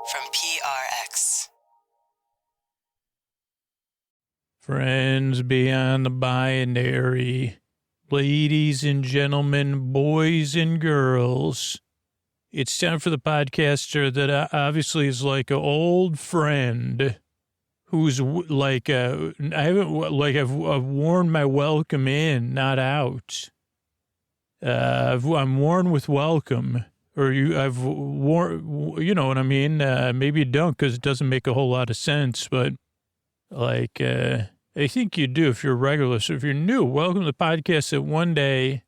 from PRX. Friends beyond the binary, ladies and gentlemen, boys and girls, it's time for the podcaster that obviously is like an old friend who's like, I've worn my welcome in, not out. I'm worn with welcome. Or I've worn, you know what I mean? Maybe you don't because it doesn't make a whole lot of sense, but like, I think you do if you're regular. So if you're new, welcome to the podcast that one day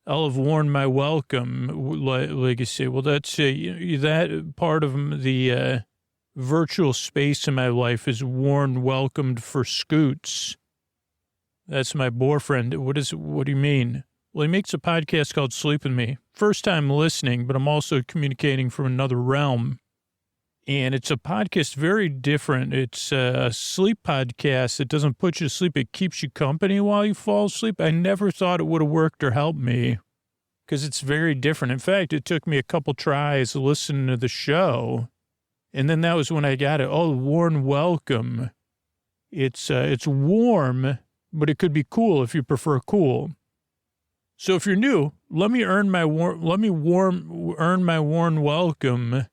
I'll have worn my welcome. Like you say, well, that's that part of the virtual space in my life is worn welcomed for Scoots. That's my boyfriend. What do you mean? Well, he makes a podcast called Sleep With Me. First time listening, but I'm also communicating from another realm. And it's a podcast very different. It's a sleep podcast. It doesn't put you to sleep. It keeps you company while you fall asleep. I never thought it would have worked or helped me because it's very different. In fact, it took me a couple tries listening to the show. And then that was when I got it. Oh, warm welcome. It's warm, but it could be cool if you prefer cool. So if you're new, let me earn my warm welcome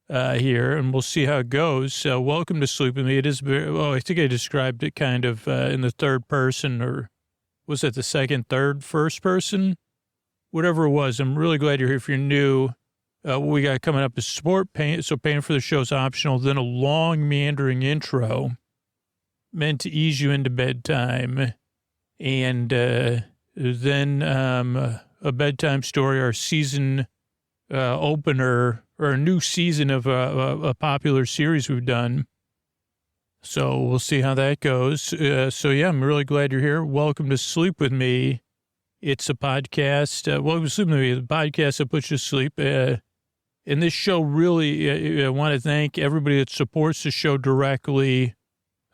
here, and we'll see how it goes. Welcome to Sleep With Me. It is I think I described it kind of in the third person, or was it the second, third, first person? Whatever it was, I'm really glad you're here. If you're new, what we got coming up is support, paying for the show is optional, then a long meandering intro meant to ease you into bedtime, and then a bedtime story, our season opener, or a new season of a popular series we've done. So we'll see how that goes. So yeah, I'm really glad you're here. Welcome to Sleep With Me. It's a podcast. Welcome to Sleep With Me, the podcast that puts you to sleep. And this show really, I want to thank everybody that supports the show directly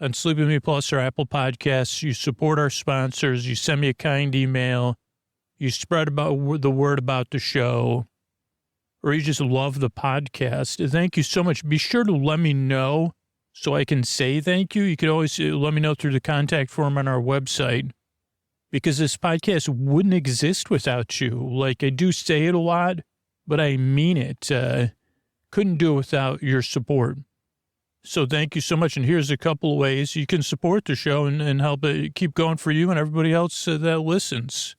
on Sleep With Me Plus or Apple Podcasts. You support our sponsors. You send me a kind email. You spread about the word about the show. Or you just love the podcast. Thank you so much. Be sure to let me know so I can say thank you. You can always let me know through the contact form on our website, because this podcast wouldn't exist without you. Like, I do say it a lot, but I mean it. Couldn't do it without your support. So thank you so much. And here's a couple of ways you can support the show and help it keep going for you and everybody else that listens.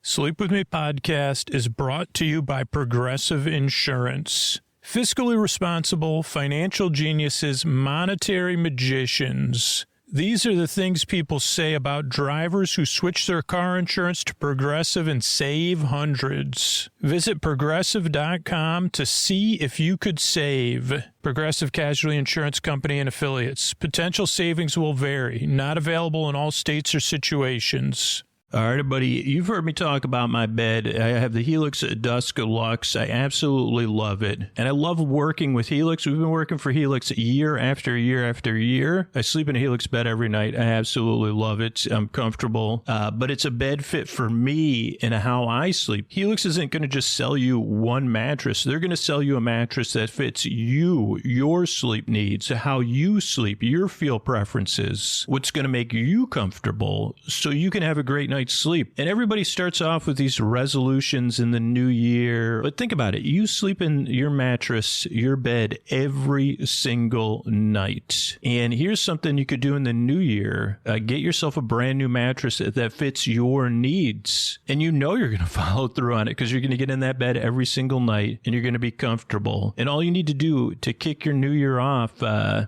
Sleep With Me podcast is brought to you by Progressive Insurance. Fiscally responsible, financial geniuses, monetary magicians. These are the things people say about drivers who switch their car insurance to Progressive and save hundreds. Visit Progressive.com to see if you could save. Progressive Casualty Insurance Company and Affiliates. Potential savings will vary. Not available in all states or situations. All right, buddy, you've heard me talk about my bed. I have the Helix Dusk Luxe. I absolutely love it. And I love working with Helix. We've been working for Helix year after year after year. I sleep in a Helix bed every night. I absolutely love it. I'm comfortable. But it's a bed fit for me and how I sleep. Helix isn't going to just sell you one mattress. They're going to sell you a mattress that fits you, your sleep needs, how you sleep, your feel preferences, what's going to make you comfortable so you can have a great night sleep. And everybody starts off with these resolutions in the new year. But think about it. You sleep in your mattress, your bed every single night. And here's something you could do in the new year. Get yourself a brand new mattress that fits your needs. And you know you're going to follow through on it because you're going to get in that bed every single night and you're going to be comfortable. And all you need to do to kick your new year off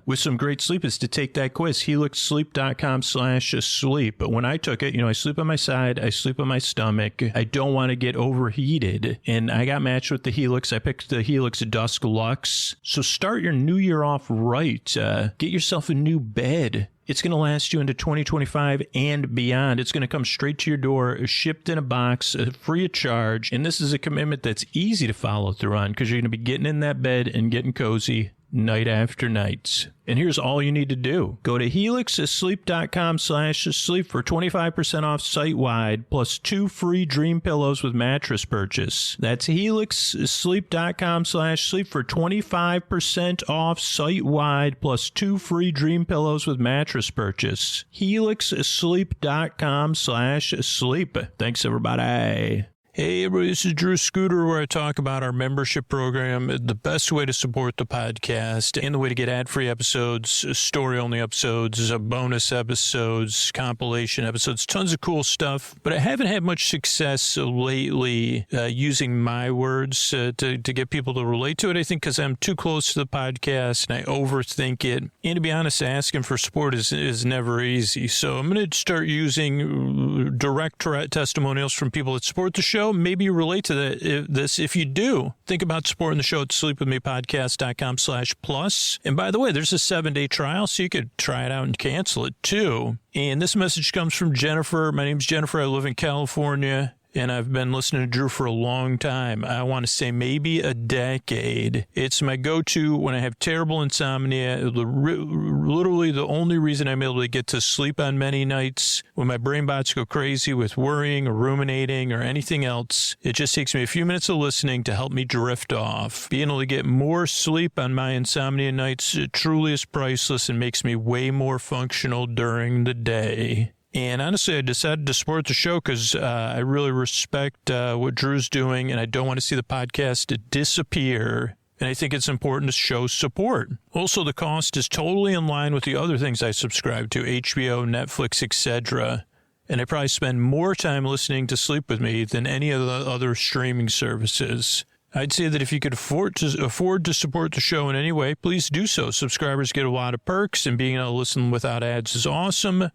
with some great sleep is to take that quiz, helixsleep.com/sleep. But when I took it, I sleep on my side, I sleep on my stomach. I don't want to get overheated. And I got matched with the Helix. I picked the Helix Dusk Luxe. So start your new year off right. Get yourself a new bed. It's going to last you into 2025 and beyond. It's going to come straight to your door, shipped in a box, free of charge. And this is a commitment that's easy to follow through on because you're going to be getting in that bed and getting cozy night after night. And here's all you need to do. Go to helixsleep.com/sleep for 25% off site-wide, plus 2 free dream pillows with mattress purchase. That's helixsleep.com/sleep for 25% off site-wide, plus 2 free dream pillows with mattress purchase. helixsleep.com/sleep. Thanks, everybody. Hey, everybody, this is Drew Scooter, where I talk about our membership program, the best way to support the podcast, and the way to get ad-free episodes, story-only episodes, bonus episodes, compilation episodes, tons of cool stuff. But I haven't had much success lately using my words to get people to relate to it, I think, because I'm too close to the podcast and I overthink it. And to be honest, asking for support is never easy. So I'm going to start using direct testimonials from people that support the show. Maybe you relate to this. If you do, think about supporting the show at sleepwithmepodcast.com/plus. And by the way, there's a 7-day trial, so you could try it out and cancel it too. And this message comes from Jennifer. My name's Jennifer. I live in California, and I've been listening to Drew for a long time. I want to say maybe a decade. It's my go-to when I have terrible insomnia. Literally the only reason I'm able to get to sleep on many nights, when my brain bots go crazy with worrying or ruminating or anything else. It just takes me a few minutes of listening to help me drift off. Being able to get more sleep on my insomnia nights truly is priceless and makes me way more functional during the day. And honestly, I decided to support the show because I really respect what Drew's doing, and I don't want to see the podcast disappear. And I think it's important to show support. Also, the cost is totally in line with the other things I subscribe to, HBO, Netflix, etc. And I probably spend more time listening to Sleep With Me than any of the other streaming services. I'd say that if you could afford to support the show in any way, please do so. Subscribers get a lot of perks, and being able to listen without ads is awesome.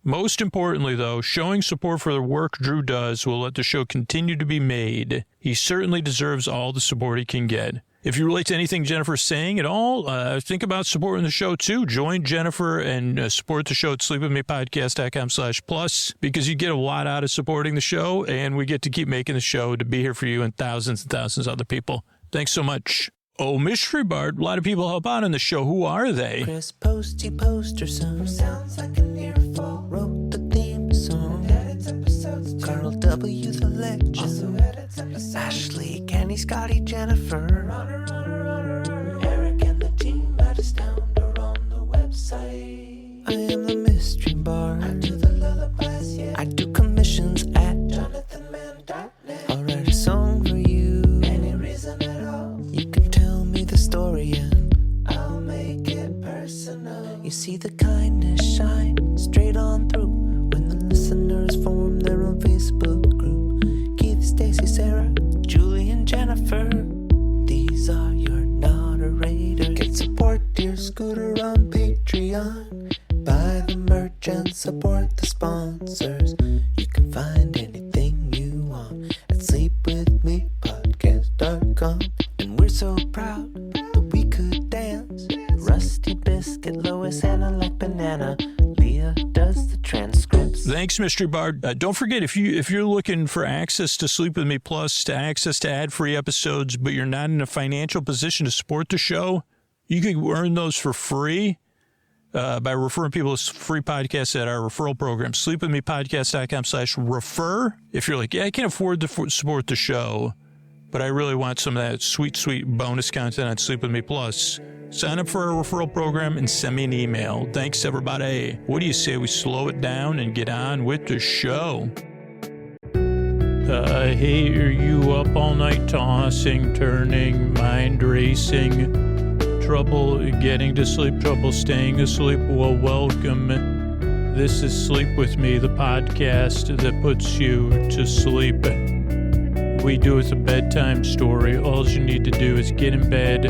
Most importantly, though, showing support for the work Drew does will let the show continue to be made. He certainly deserves all the support he can get. If you relate to anything Jennifer's saying at all, think about supporting the show, too. Join Jennifer and support the show at sleepwithmepodcast.com/plus, because you get a lot out of supporting the show, and we get to keep making the show to be here for you and thousands of other people. Thanks so much. Oh, Mystery Bard, a lot of people help out on the show. Who are they? Chris Posty Poster Son sounds like an earful. Wrote the theme song. Edits episodes. Carl W. the Legend. Also edits episodes. Ashley, Kenny, Scotty, Jennifer. Runner. Eric and the team at Astound are on the website. I am the Mystery Bard. I do the lullabies, yeah. I do commissions at jonathanmann.net. I'll write a song for you. Any reason at all. You can tell me the story and I'll make it personal. You see the kindness shine straight on through when the listeners form their own Facebook group. Keith, Stacy, Sarah, Julie, and Jennifer. These are your moderators. Get support dear Scooter on Patreon. Buy the merch and support the sponsors. You can find anything you want at sleepwithmepodcast.com. And we're so proud that we could dance. Rusty Biscuit, Lois, Anna like banana. Leah does the transcripts. Thanks, Mystery Bard. Don't forget, if you're looking for access to Sleep With Me Plus, to access to ad-free episodes, but you're not in a financial position to support the show, you can earn those for free by referring people to free podcasts at our referral program, sleepwithmepodcast.com/refer. If you're like, yeah, I can't afford to support the show, but I really want some of that sweet bonus content on Sleep With Me Plus, sign up for our referral program and send me an email. Thanks, everybody. What do you say we slow it down and get on with the show? Hey, are you up all night tossing, turning, mind racing, trouble getting to sleep, trouble staying asleep? Well, welcome. This is Sleep With Me, the podcast that puts you to sleep. We do it with a bedtime story. All you need to do is get in bed,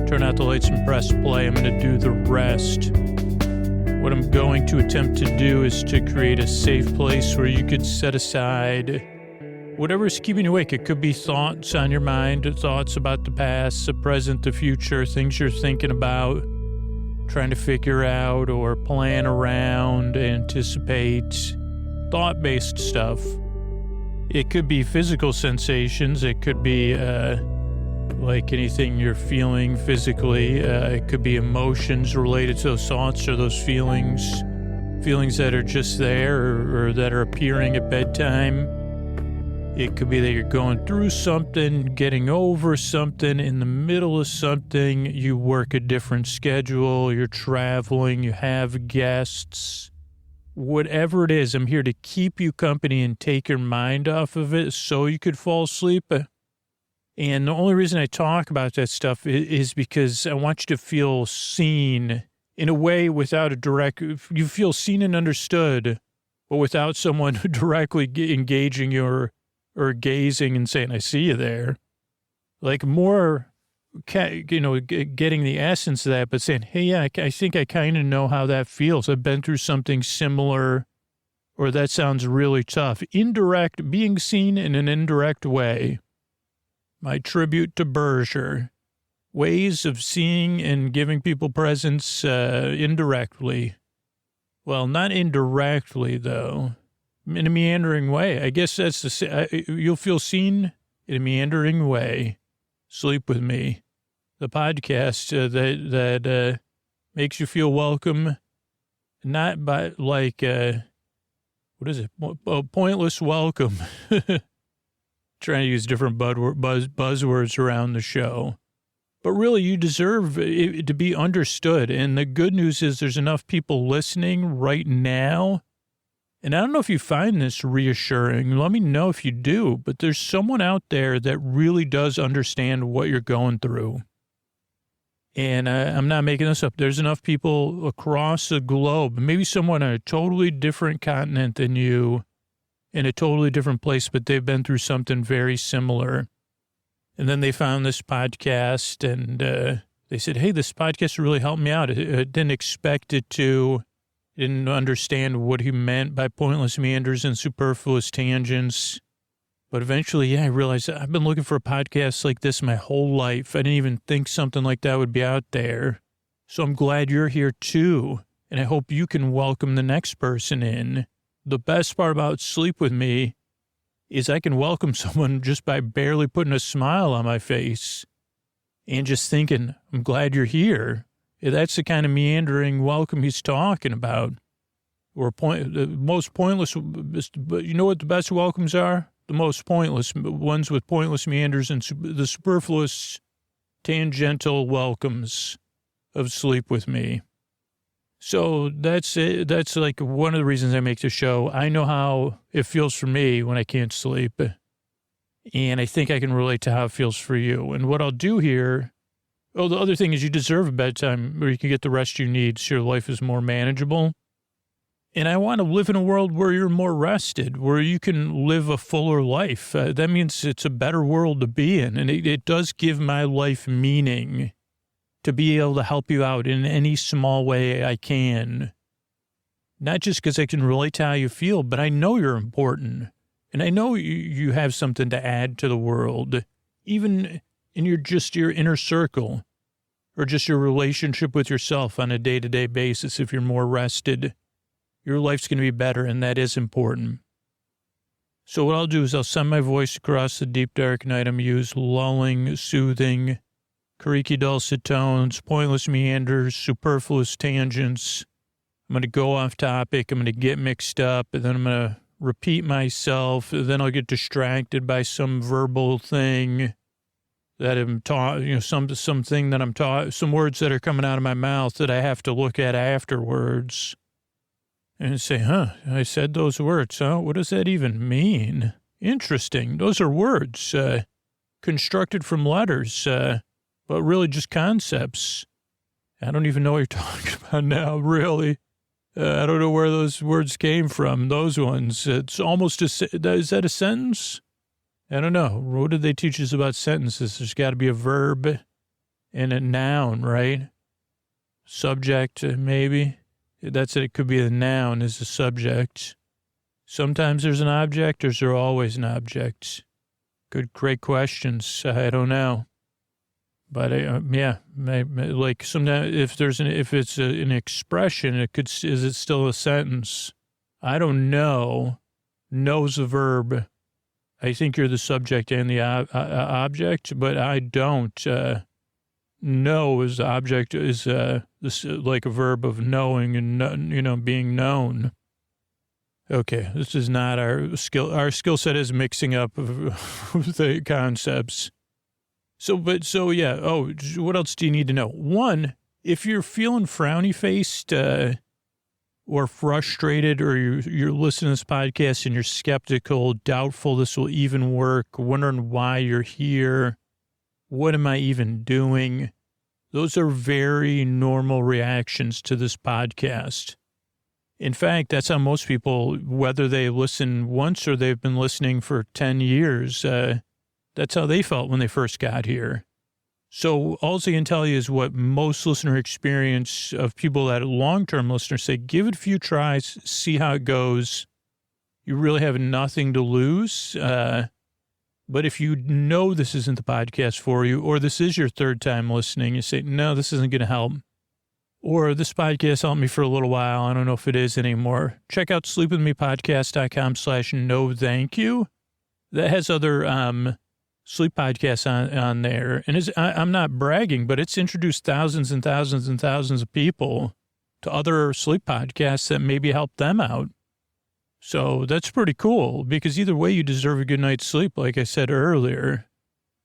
turn out the lights and press play. I'm going to do the rest. What I'm going to attempt to do is to create a safe place where you could set aside whatever's keeping you awake. It could be thoughts on your mind, thoughts about the past, the present, the future, things you're thinking about, trying to figure out or plan around, anticipate, thought-based stuff. It could be physical sensations. It could be like anything you're feeling physically. It could be emotions related to those thoughts or those feelings that are just there or that are appearing at bedtime. It could be that you're going through something, getting over something, in the middle of something, you work a different schedule, you're traveling, you have guests. Whatever it is, I'm here to keep you company and take your mind off of it so you could fall asleep. And the only reason I talk about that stuff is because I want you to feel seen in a way without a direct, you feel seen and understood, but without someone directly engaging you or gazing and saying, I see you there. Like more, getting the essence of that, but saying, hey, yeah, I think I kind of know how that feels. I've been through something similar, or that sounds really tough. Indirect, being seen in an indirect way. My tribute to Berger. Ways of seeing and giving people presents indirectly. Well, not indirectly, though. In a meandering way. I guess that's you'll feel seen in a meandering way. Sleep with Me. The podcast that makes you feel welcome. Not by, like, what is it? Pointless welcome. Trying to use different buzzwords around the show. But really, you deserve it to be understood. And the good news is there's enough people listening right now. And I don't know if you find this reassuring. Let me know if you do. But there's someone out there that really does understand what you're going through. And I'm not making this up. There's enough people across the globe, maybe someone on a totally different continent than you, in a totally different place, but they've been through something very similar. And then they found this podcast and they said, hey, this podcast really helped me out. I didn't expect it to, didn't understand what he meant by pointless meanders and superfluous tangents. But eventually, yeah, I realized I've been looking for a podcast like this my whole life. I didn't even think something like that would be out there. So I'm glad you're here too. And I hope you can welcome the next person in. The best part about Sleep With Me is I can welcome someone just by barely putting a smile on my face and just thinking, I'm glad you're here. That's the kind of meandering welcome he's talking about. Or the most pointless, but you know what the best welcomes are? The most pointless ones with pointless meanders and the superfluous tangential welcomes of Sleep With Me. So that's it. That's like one of the reasons I make the show. I know how it feels for me when I can't sleep. And I think I can relate to how it feels for you. And what I'll do here, the other thing is you deserve a bedtime where you can get the rest you need so your life is more manageable. And I want to live in a world where you're more rested, where you can live a fuller life. That means it's a better world to be in. And it does give my life meaning to be able to help you out in any small way I can. Not just because I can relate to how you feel, but I know you're important. And I know you have something to add to the world, even in your inner circle, or just your relationship with yourself on a day-to-day basis. If you're more rested, your life's going to be better, and that is important. So what I'll do is I'll send my voice across the deep, dark night. I'm use lulling, soothing, creaky, dulcet tones, pointless meanders, superfluous tangents. I'm going to go off topic. I'm going to get mixed up, and then I'm going to repeat myself. And then I'll get distracted by some verbal thing that I'm taught, something that I'm taught, some words that are coming out of my mouth that I have to look at afterwards and say, I said those words, what does that even mean? Interesting. Those are words constructed from letters, but really just concepts. I don't even know what you're talking about now, really. I don't know where those words came from, those ones. It's almost is that a sentence? I don't know. What did they teach us about sentences? There's got to be a verb and a noun, right? Subject, maybe. That's it. It could be the noun is the subject. Sometimes there's an object, or is there always an object? Good, great questions. I don't know. But like sometimes if it's an expression, is it still a sentence? I don't know. Know's a verb. I think you're the subject and the object, but I don't. Know is the object is this like a verb of knowing and being known. Okay, this is not our skill. Our skill set is mixing up the concepts. So yeah. Oh, what else do you need to know? One, if you're feeling frowny faced or frustrated, or you're listening to this podcast and you're skeptical, doubtful this will even work, wondering why you're here, what am I even doing? Those are very normal reactions to this podcast. In fact, that's how most people, whether they listen once or they've been listening for 10 years, that's how they felt when they first got here. So all I can tell you is what most listener experience of people that are long-term listeners say, give it a few tries, see how it goes. You really have nothing to lose. But if you know this isn't the podcast for you, or this is your third time listening, you say, no, this isn't going to help. Or this podcast helped me for a little while. I don't know if it is anymore. Check out sleepwithmepodcast.com/no thank you. That has other sleep podcasts on there. And I'm not bragging, but it's introduced thousands and thousands and thousands of people to other sleep podcasts that maybe help them out. So that's pretty cool, because either way you deserve a good night's sleep, like I said earlier.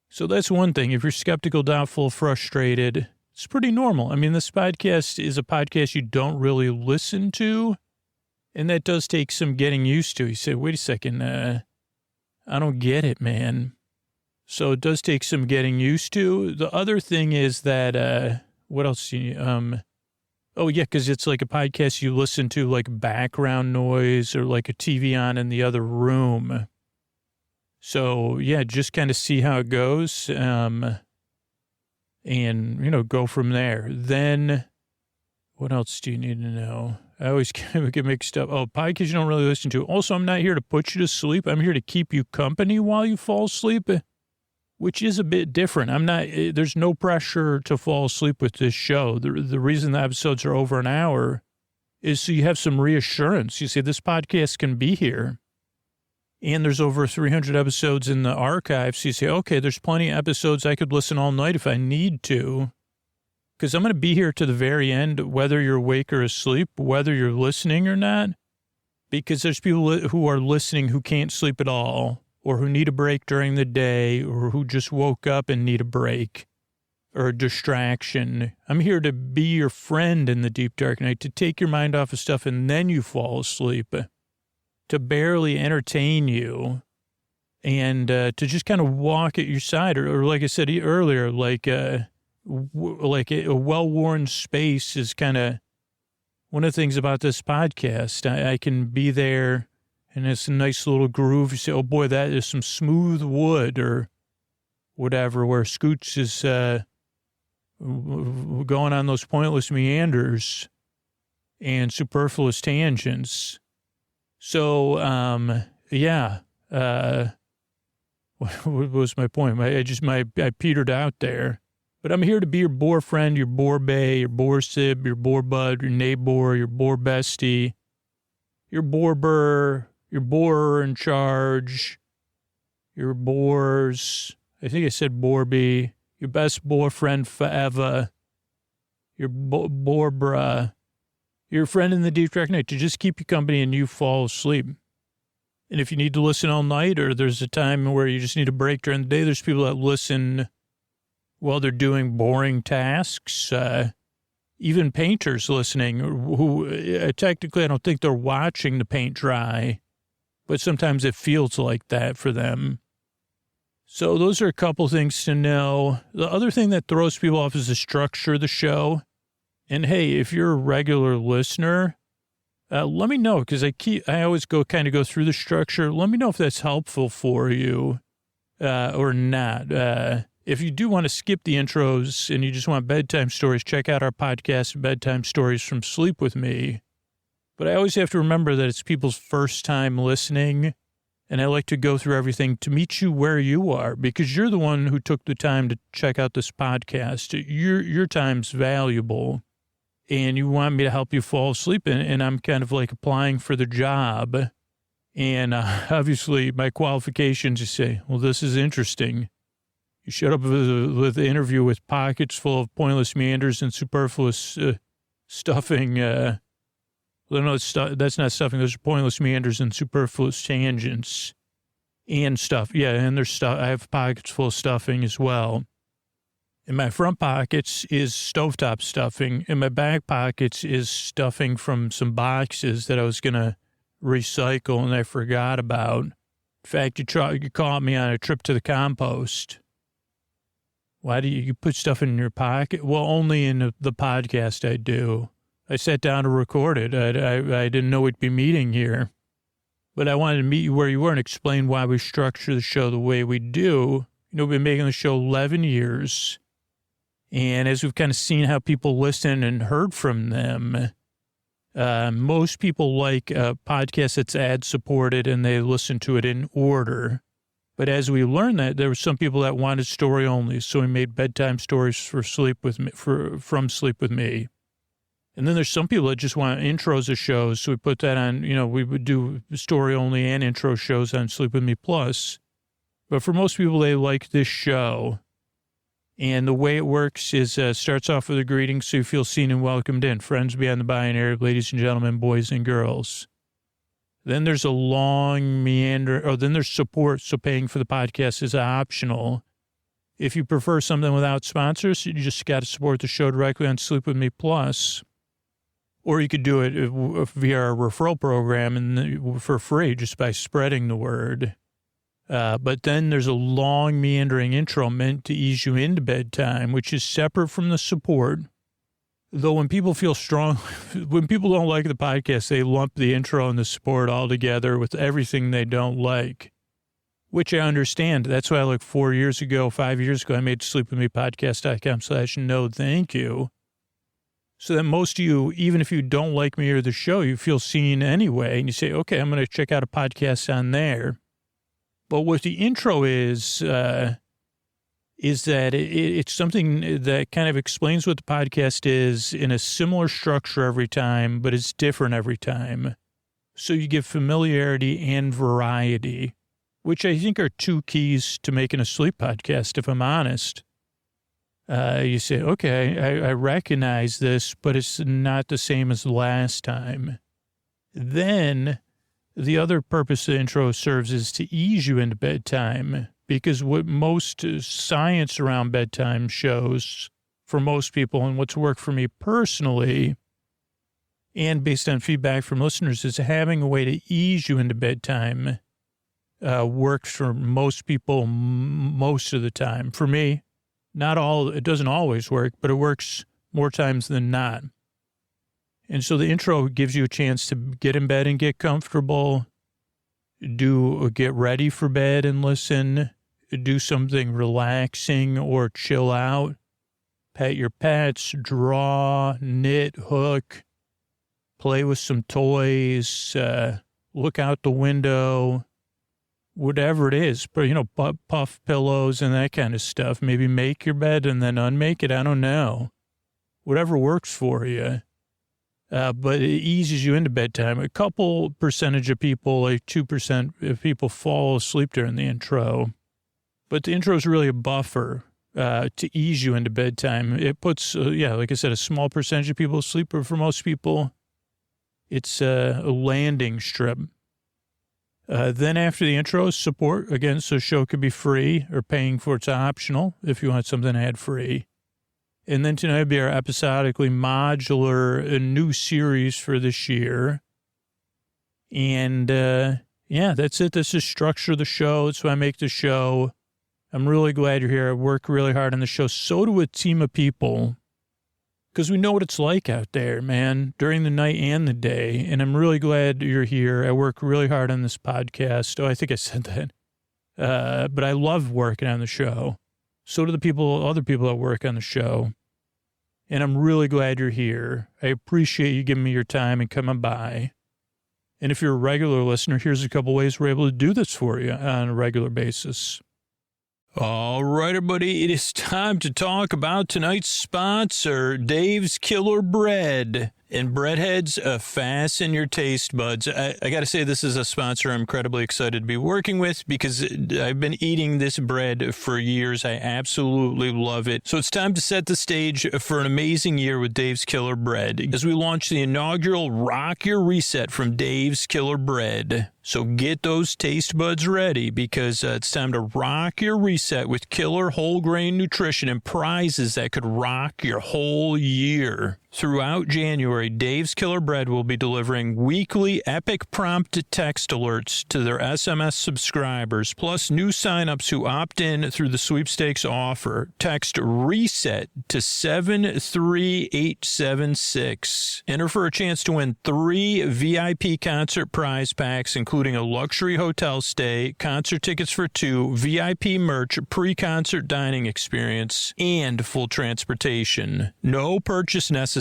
So that's one thing. If you're skeptical, doubtful, frustrated, it's pretty normal. I mean, this podcast is a podcast you don't really listen to, and that does take some getting used to. You say, wait a second, I don't get it, man. So it does take some getting used to. The other thing is that, what else do you, oh, yeah, because it's like a podcast you listen to, like background noise or like a TV on in the other room. So, yeah, just kind of see how it goes and, go from there. Then what else do you need to know? I always get mixed up. Oh, podcasts you don't really listen to. Also, I'm not here to put you to sleep. I'm here to keep you company while you fall asleep, which is a bit different. There's no pressure to fall asleep with this show. The reason the episodes are over an hour is so you have some reassurance. You say, this podcast can be here. And there's over 300 episodes in the archive. So you say, okay, there's plenty of episodes I could listen all night if I need to. Because I'm going to be here to the very end, whether you're awake or asleep, whether you're listening or not. Because there's people who are listening who can't sleep at all, or who need a break during the day, or who just woke up and need a break or a distraction. I'm here to be your friend in the deep dark night, to take your mind off of stuff and then you fall asleep, to barely entertain you, and to just kind of walk at your side. Or like I said earlier, like a well-worn space is kind of one of the things about this podcast. I can be there, and it's a nice little groove. You say, oh, boy, that is some smooth wood or whatever, where Scoots is going on those pointless meanders and superfluous tangents. So, yeah. What was my point? I petered out there. But I'm here to be your boar friend, your boar bae, your boar sib, your boar bud, your neighbor, your boar bestie, your boar burr, your boar in charge, your boars, I think I said Borby, your best boyfriend forever, your boar bruh, your friend in the deep dark night, to just keep you company and you fall asleep. And if you need to listen all night, or there's a time where you just need a break during the day, there's people that listen while they're doing boring tasks, even painters listening who technically I don't think they're watching the paint dry, but sometimes it feels like that for them. So those are a couple things to know. The other thing that throws people off is the structure of the show. And hey, if you're a regular listener, let me know, because I always go through the structure. Let me know if that's helpful for you or not. If you do want to skip the intros and you just want bedtime stories, check out our podcast, Bedtime Stories from Sleep With Me. But I always have to remember that it's people's first time listening, and I like to go through everything to meet you where you are, because you're the one who took the time to check out this podcast. Your time's valuable, and you want me to help you fall asleep, and I'm kind of like applying for the job. And obviously my qualifications, you say, well, this is interesting. You showed up with an interview with pockets full of pointless meanders and superfluous stuffing. Well, no, that's not stuffing. Those are pointless meanders and superfluous tangents and stuff. Yeah, and there's stuff. I have pockets full of stuffing as well. In my front pockets is stovetop stuffing. In my back pockets is stuffing from some boxes that I was going to recycle and I forgot about. In fact, you caught me on a trip to the compost. Why do you put stuff in your pocket? Well, only in the podcast I do. I sat down to record it. I didn't know we'd be meeting here. But I wanted to meet you where you were and explain why we structure the show the way we do. You know, we've been making the show 11 years. And as we've kind of seen how people listen and heard from them, most people like a podcast that's ad-supported and they listen to it in order. But as we learned that, there were some people that wanted story only, so we made bedtime stories for Sleep With Me, from Sleep With Me. And then there's some people that just want intros of shows, so we put that on, you know, we would do story only and intro shows on Sleep With Me Plus. But for most people, they like this show. And the way it works is starts off with a greeting so you feel seen and welcomed in. Friends beyond the binary, ladies and gentlemen, boys and girls. Then there's a long meander, or then there's support, so paying for the podcast is optional. If you prefer something without sponsors, you just got to support the show directly on Sleep With Me Plus. Or you could do it via our referral program and for free just by spreading the word. But then there's a long meandering intro meant to ease you into bedtime, which is separate from the support. Though when people feel strong, when people don't like the podcast, they lump the intro and the support all together with everything they don't like, which I understand. That's why like 5 years ago, I made sleepwithmepodcast.com/no thank you. So that most of you, even if you don't like me or the show, you feel seen anyway. And you say, okay, I'm going to check out a podcast on there. But what the intro is that it's something that kind of explains what the podcast is in a similar structure every time, but it's different every time. So you get familiarity and variety, which I think are two keys to making a sleep podcast, if I'm honest. You say, okay, I recognize this, but it's not the same as last time. Then the other purpose the intro serves is to ease you into bedtime, because what most science around bedtime shows for most people and what's worked for me personally and based on feedback from listeners is having a way to ease you into bedtime works for most people most of the time. For me, not all, it doesn't always work, but it works more times than not. And so the intro gives you a chance to get in bed and get comfortable, get ready for bed and listen, do something relaxing or chill out, pet your pets, draw, knit, hook, play with some toys, look out the window, whatever it is, but, you know, puff pillows and that kind of stuff. Maybe make your bed and then unmake it. I don't know. Whatever works for you. But it eases you into bedtime. A couple percentage of people, like 2% of people fall asleep during the intro. But the intro is really a buffer to ease you into bedtime. It puts, like I said, a small percentage of people asleep, but for most people, it's a landing strip. Then after the intro, support. Again, so the show could be free or paying for it's optional if you want something ad-free. And then tonight will be our episodically modular new series for this year. And, that's it. This is structure of the show. That's why I make the show. I'm really glad you're here. I work really hard on the show. So do a team of people. Because we know what it's like out there, man, during the night and the day. And I'm really glad you're here. I work really hard on this podcast. Oh, I think I said that. But I love working on the show. So do other people that work on the show. And I'm really glad you're here. I appreciate you giving me your time and coming by. And if you're a regular listener, here's a couple ways we're able to do this for you on a regular basis. All right, everybody, it is time to talk about tonight's sponsor, Dave's Killer Bread. And breadheads, fasten your taste buds. I got to say, this is a sponsor I'm incredibly excited to be working with because I've been eating this bread for years. I absolutely love it. So it's time to set the stage for an amazing year with Dave's Killer Bread as we launch the inaugural Rock Your Reset from Dave's Killer Bread. So get those taste buds ready because it's time to rock your reset with killer whole grain nutrition and prizes that could rock your whole year. Throughout January, Dave's Killer Bread will be delivering weekly epic prompt text alerts to their SMS subscribers, plus new signups who opt in through the sweepstakes offer. Text RESET to 73876. Enter for a chance to win 3 VIP concert prize packs, including a luxury hotel stay, concert tickets for 2, VIP merch, pre-concert dining experience, and full transportation. No purchase necessary.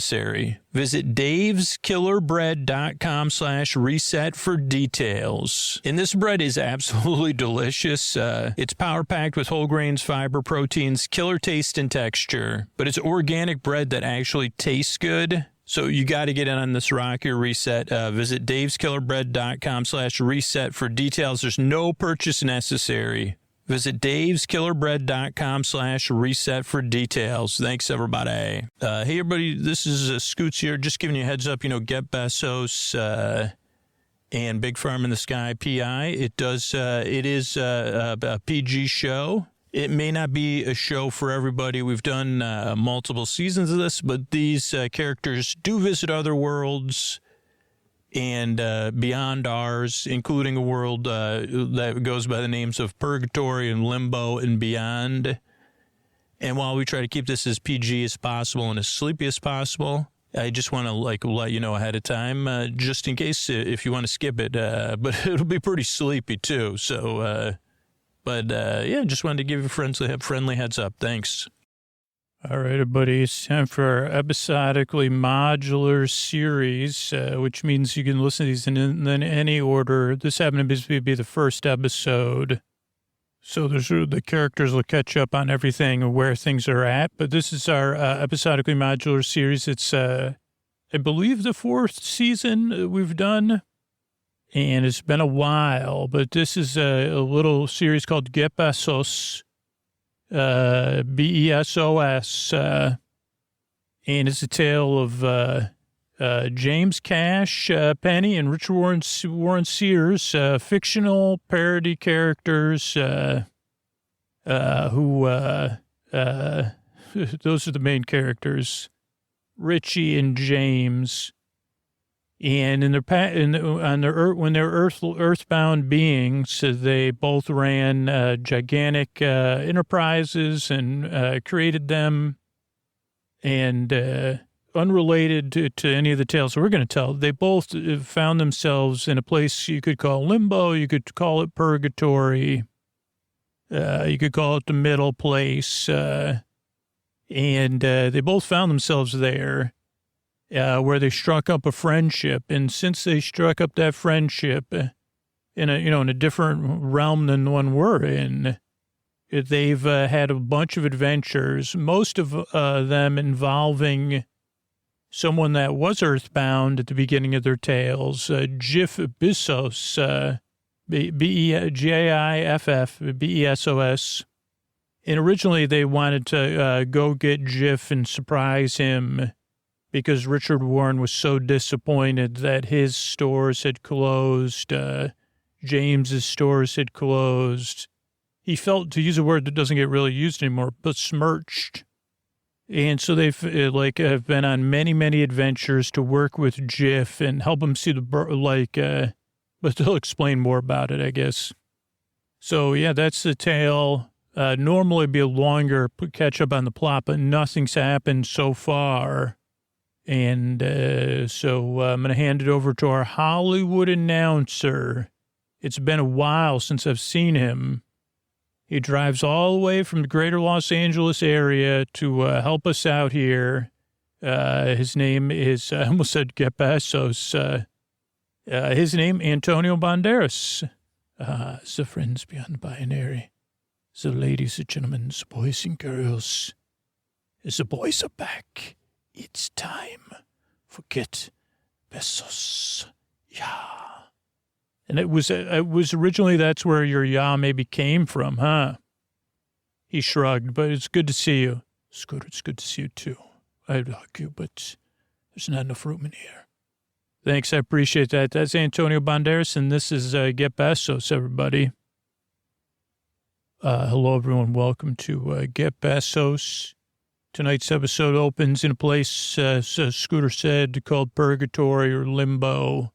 Visit daveskillerbread.com/reset for details. And this bread is absolutely delicious. It's power-packed with whole grains, fiber, proteins, killer taste and texture. But it's organic bread that actually tastes good. So you got to get in on this Rock Your Reset. Visit daveskillerbread.com/reset for details. There's no purchase necessary. Visit daveskillerbread.com/reset for details. Thanks, everybody. Hey, everybody, this is Scoots here. Just giving you a heads up, get Besos and Big Farm in the Sky PI. It is a PG show. It may not be a show for everybody. We've done multiple seasons of this, but these characters do visit other worlds and beyond ours, including a world that goes by the names of Purgatory and Limbo and beyond. And while we try to keep this as PG as possible and as sleepy as possible, I just want to let you know ahead of time, just in case if you want to skip it. But it'll be pretty sleepy too. So, yeah, just wanted to give you a friendly heads up. Thanks. All right, everybody, it's time for our episodically modular series, which means you can listen to these in any order. This happened to be the first episode, so the characters will catch up on everything and where things are at. But this is our episodically modular series. It's, I believe, the 4th season we've done, and it's been a while. But this is a little series called Get Besos. Besos, and it's a tale of James Cash Penny and Richard Warren Sears, fictional parody characters who those are the main characters, Richie and James. And when they're earthbound beings, they both ran gigantic enterprises and created them. And unrelated to any of the tales we're going to tell, they both found themselves in a place you could call limbo, you could call it purgatory, you could call it the middle place, and they both found themselves there. Where they struck up a friendship, and since they struck up that friendship in a different realm than the one we're in, they've had a bunch of adventures, most of them involving someone that was earthbound at the beginning of their tales, Jeff Besos, Besos. And originally they wanted to go get Jeff and surprise him, because Richard Warren was so disappointed that his stores had closed, James's stores had closed. He felt, to use a word that doesn't get really used anymore, besmirched. And so they've have been on many, many adventures to work with Jiff and help him see but they'll explain more about it, I guess. So yeah, that's the tale. Normally it'd be a longer catch up on the plot, but nothing's happened so far. And so I'm going to hand it over to our Hollywood announcer. It's been a while since I've seen him. He drives all the way from the greater Los Angeles area to help us out here. His name is, I almost said Get Besos. His name, Antonio Banderas. So friends beyond the binary. So ladies and gentlemen, so boys and girls, the boys are back. It's time Forget Besos. Yeah. And it was originally that's where your yeah maybe came from, huh? He shrugged, but it's good to see you. Scooter, it's good to see you too. I'd hug you, but there's not enough room in here. Thanks, I appreciate that. That's Antonio Banderas, and this is Get Besos, everybody. Hello, everyone. Welcome to Get Besos. Tonight's episode opens in a place, as Scooter said, called Purgatory or Limbo.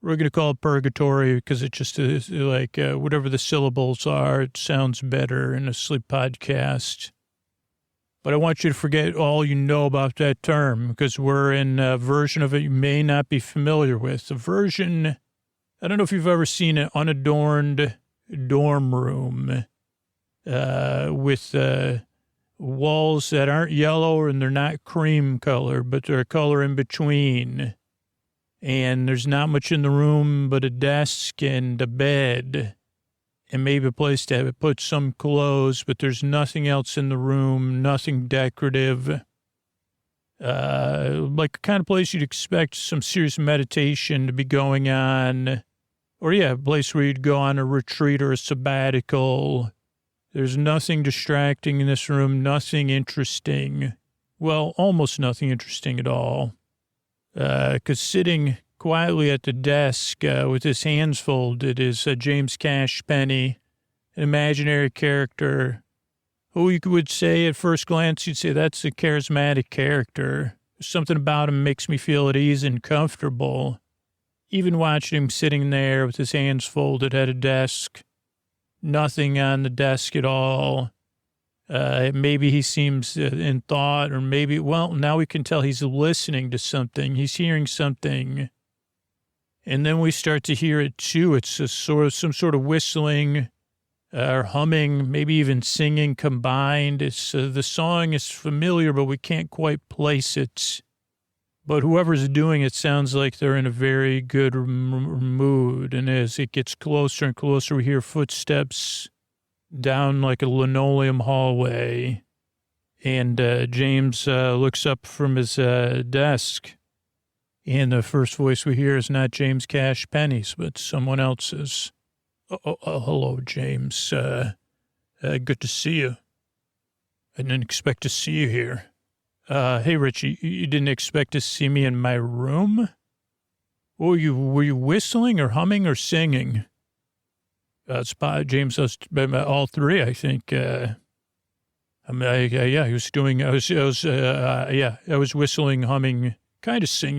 We're going to call it Purgatory because it just is like whatever the syllables are, it sounds better in a sleep podcast. But I want you to forget all you know about that term because we're in a version of it you may not be familiar with. A version, I don't know if you've ever seen an unadorned dorm room with walls that aren't yellow and they're not cream color, but they're a color in between. And there's not much in the room but a desk and a bed and maybe a place to put some clothes, but there's nothing else in the room, nothing decorative. Like the kind of place you'd expect some serious meditation to be going on. Or, yeah, a place where you'd go on a retreat or a sabbatical. There's nothing distracting in this room, nothing interesting. Well, almost nothing interesting at all. Because sitting quietly at the desk with his hands folded is James Cash Penny, an imaginary character who you would say at first glance, you'd say that's a charismatic character. Something about him makes me feel at ease and comfortable. Even watching him sitting there with his hands folded at a desk, nothing on the desk at all. Maybe he seems in thought or maybe, well, now we can tell he's listening to something. He's hearing something. And then we start to hear it too. It's some sort of whistling or humming, maybe even singing combined. It's the song is familiar, but we can't quite place it. But whoever's doing it sounds like they're in a very good mood. And as it gets closer and closer, we hear footsteps down like a linoleum hallway. And James looks up from his desk. And the first voice we hear is not James Cash Penny's, but someone else's. Hello, James. Good to see you. I didn't expect to see you here. Hey, Richie, you didn't expect to see me in my room? Were you whistling or humming or singing? James, all three, I think. I was whistling, humming, kind of sing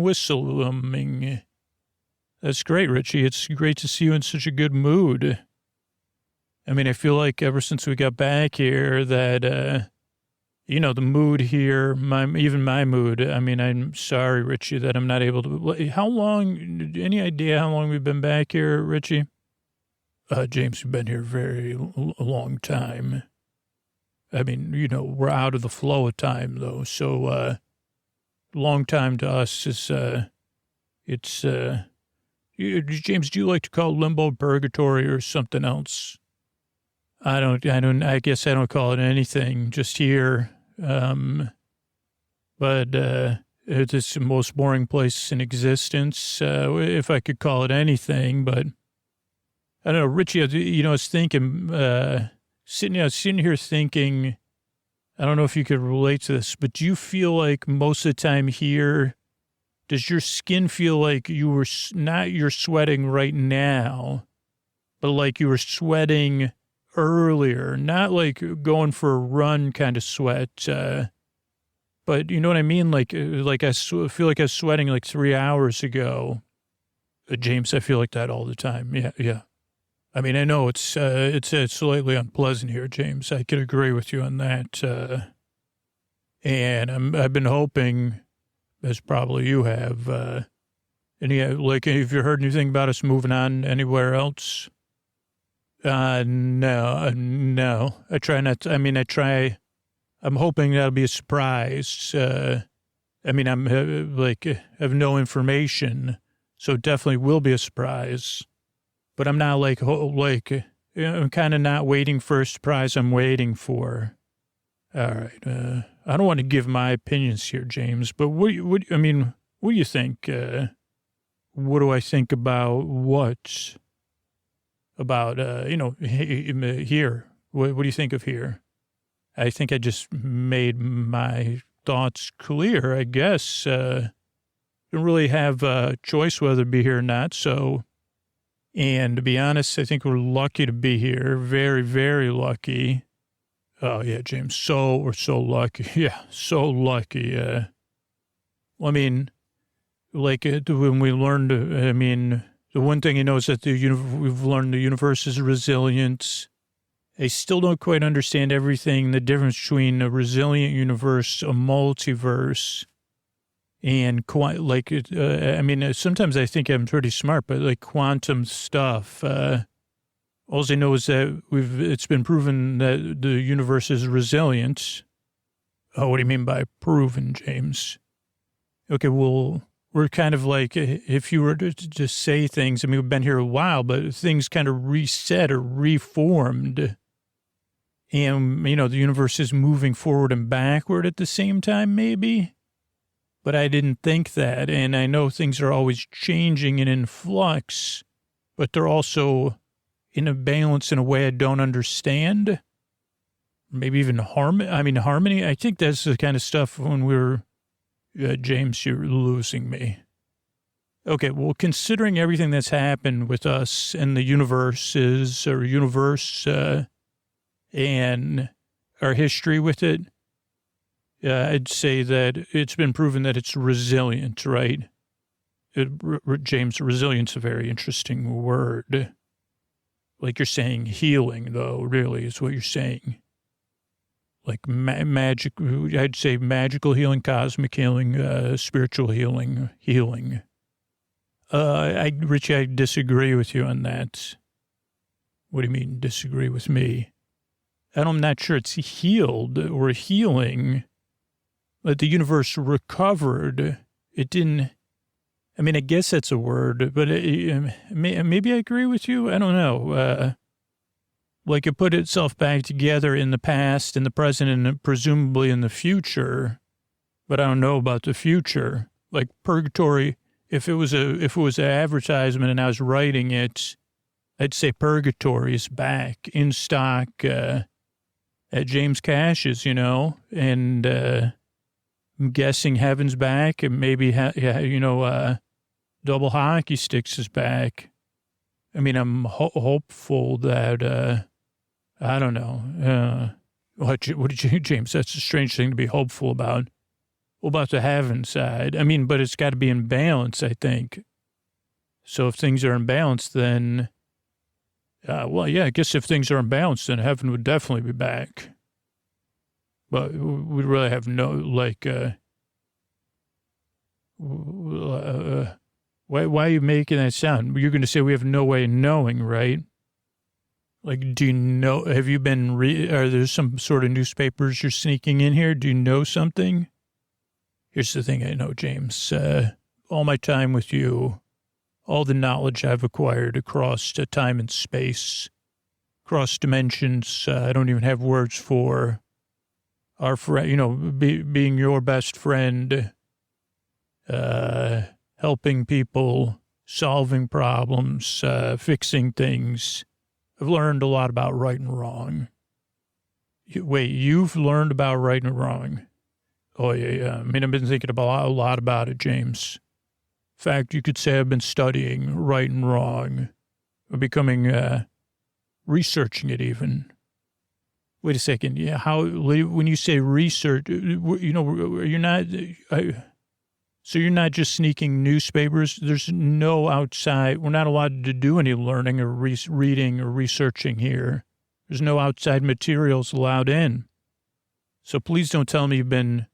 whistle humming. That's great, Richie. It's great to see you in such a good mood. I mean, I feel like ever since we got back here that, the mood here, even my mood, I mean, I'm sorry, Richie, that I'm not able to, how long, any idea how long we've been back here, Richie? James, we've been here a long time. I mean, we're out of the flow of time, though, so long time to us is, James, do you like to call limbo purgatory or something else? I guess I don't call it anything, just here. But it's the most boring place in existence, if I could call it anything, but I don't know, Richie, I was thinking, sitting here thinking, I don't know if you could relate to this, but do you feel like most of the time here, does your skin feel like you're sweating right now, but like you were sweating earlier, not like going for a run kind of sweat, but you know what I mean? Like I feel like I was sweating like 3 hours ago. James, I feel like that all the time. Yeah. I mean, I know it's slightly unpleasant here, James. I could agree with you on that. And I've been hoping, as probably you have, have you heard anything about us moving on anywhere else? No. I try not to, I'm hoping that'll be a surprise. I have no information, so it definitely will be a surprise. But I'm not I'm kind of not waiting for a surprise I'm waiting for. All right. I don't want to give my opinions here, James, but what do you think? What do I think about what? About, here. What do you think of here? I think I just made my thoughts clear, I guess. Don't really have a choice whether to be here or not, so... And to be honest, I think we're lucky to be here. Very, very lucky. Oh, yeah, James, we're so lucky. Yeah, so lucky. When we learned, the one thing is that we've learned the universe is resilient. I still don't quite understand everything, the difference between a resilient universe, a multiverse, and sometimes I think I'm pretty smart, but like quantum stuff, all I know is that it's been proven that the universe is resilient. Oh, what do you mean by proven, James? Okay, well, we're kind of like, if you were to just say things, we've been here a while, but things kind of reset or reformed. And, the universe is moving forward and backward at the same time, maybe. But I didn't think that. And I know things are always changing and in flux, but they're also in a balance in a way I don't understand. Maybe even harmony. I think that's the kind of stuff when we're, James, you're losing me. Okay, well, considering everything that's happened with us and the universe, and our history with it, I'd say that it's been proven that it's resilient, right? James, resilience is a very interesting word. Like you're saying healing, though, really, is what you're saying. Like magic, I'd say magical healing, cosmic healing, spiritual healing. Richie, I disagree with you on that. What do you mean, disagree with me? I'm not sure it's healed or healing, but the universe recovered. It didn't, I guess that's a word, but maybe I agree with you. I don't know. Like it put itself back together in the past, in the present, and presumably in the future. But I don't know about the future. Like purgatory, if it was an advertisement and I was writing it, I'd say purgatory is back in stock at James Cash's, and I'm guessing heaven's back, and maybe double hockey sticks is back. I'm hopeful that, I don't know. What did you, James? That's a strange thing to be hopeful about. What about the heaven side? But it's got to be in balance, I think. So if things are in balance, then, I guess if things are in balance, then heaven would definitely be back. But we'd really have no, why are you making that sound? You're going to say we have no way of knowing, right? Like, do you know, have you been, are there some sort of newspapers you're sneaking in here? Do you know something? Here's the thing I know, James. All my time with you, all the knowledge I've acquired across time and space, across dimensions, I don't even have words for our friend, being your best friend, helping people, solving problems, fixing things. I've learned a lot about right and wrong. Wait, you've learned about right and wrong? Oh, yeah. I've been thinking about a lot about it, James. In fact, you could say I've been studying right and wrong, becoming, researching it even. Wait a second. Yeah, when you say research, you're not, so you're not just sneaking newspapers. There's no outside, we're not allowed to do any learning or reading or researching here. There's no outside materials allowed in. So please don't tell me you've been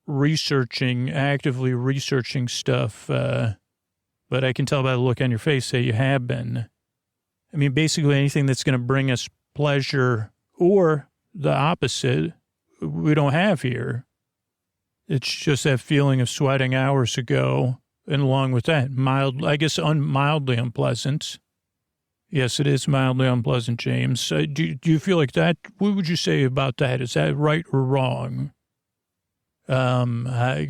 actively researching stuff, but I can tell by the look on your face that you have been. Basically anything that's going to bring us pleasure or the opposite, we don't have here. It's just that feeling of sweating hours ago, and along with that, mildly unpleasant. Yes, it is mildly unpleasant, James. Do you feel like that? What would you say about that? Is that right or wrong? I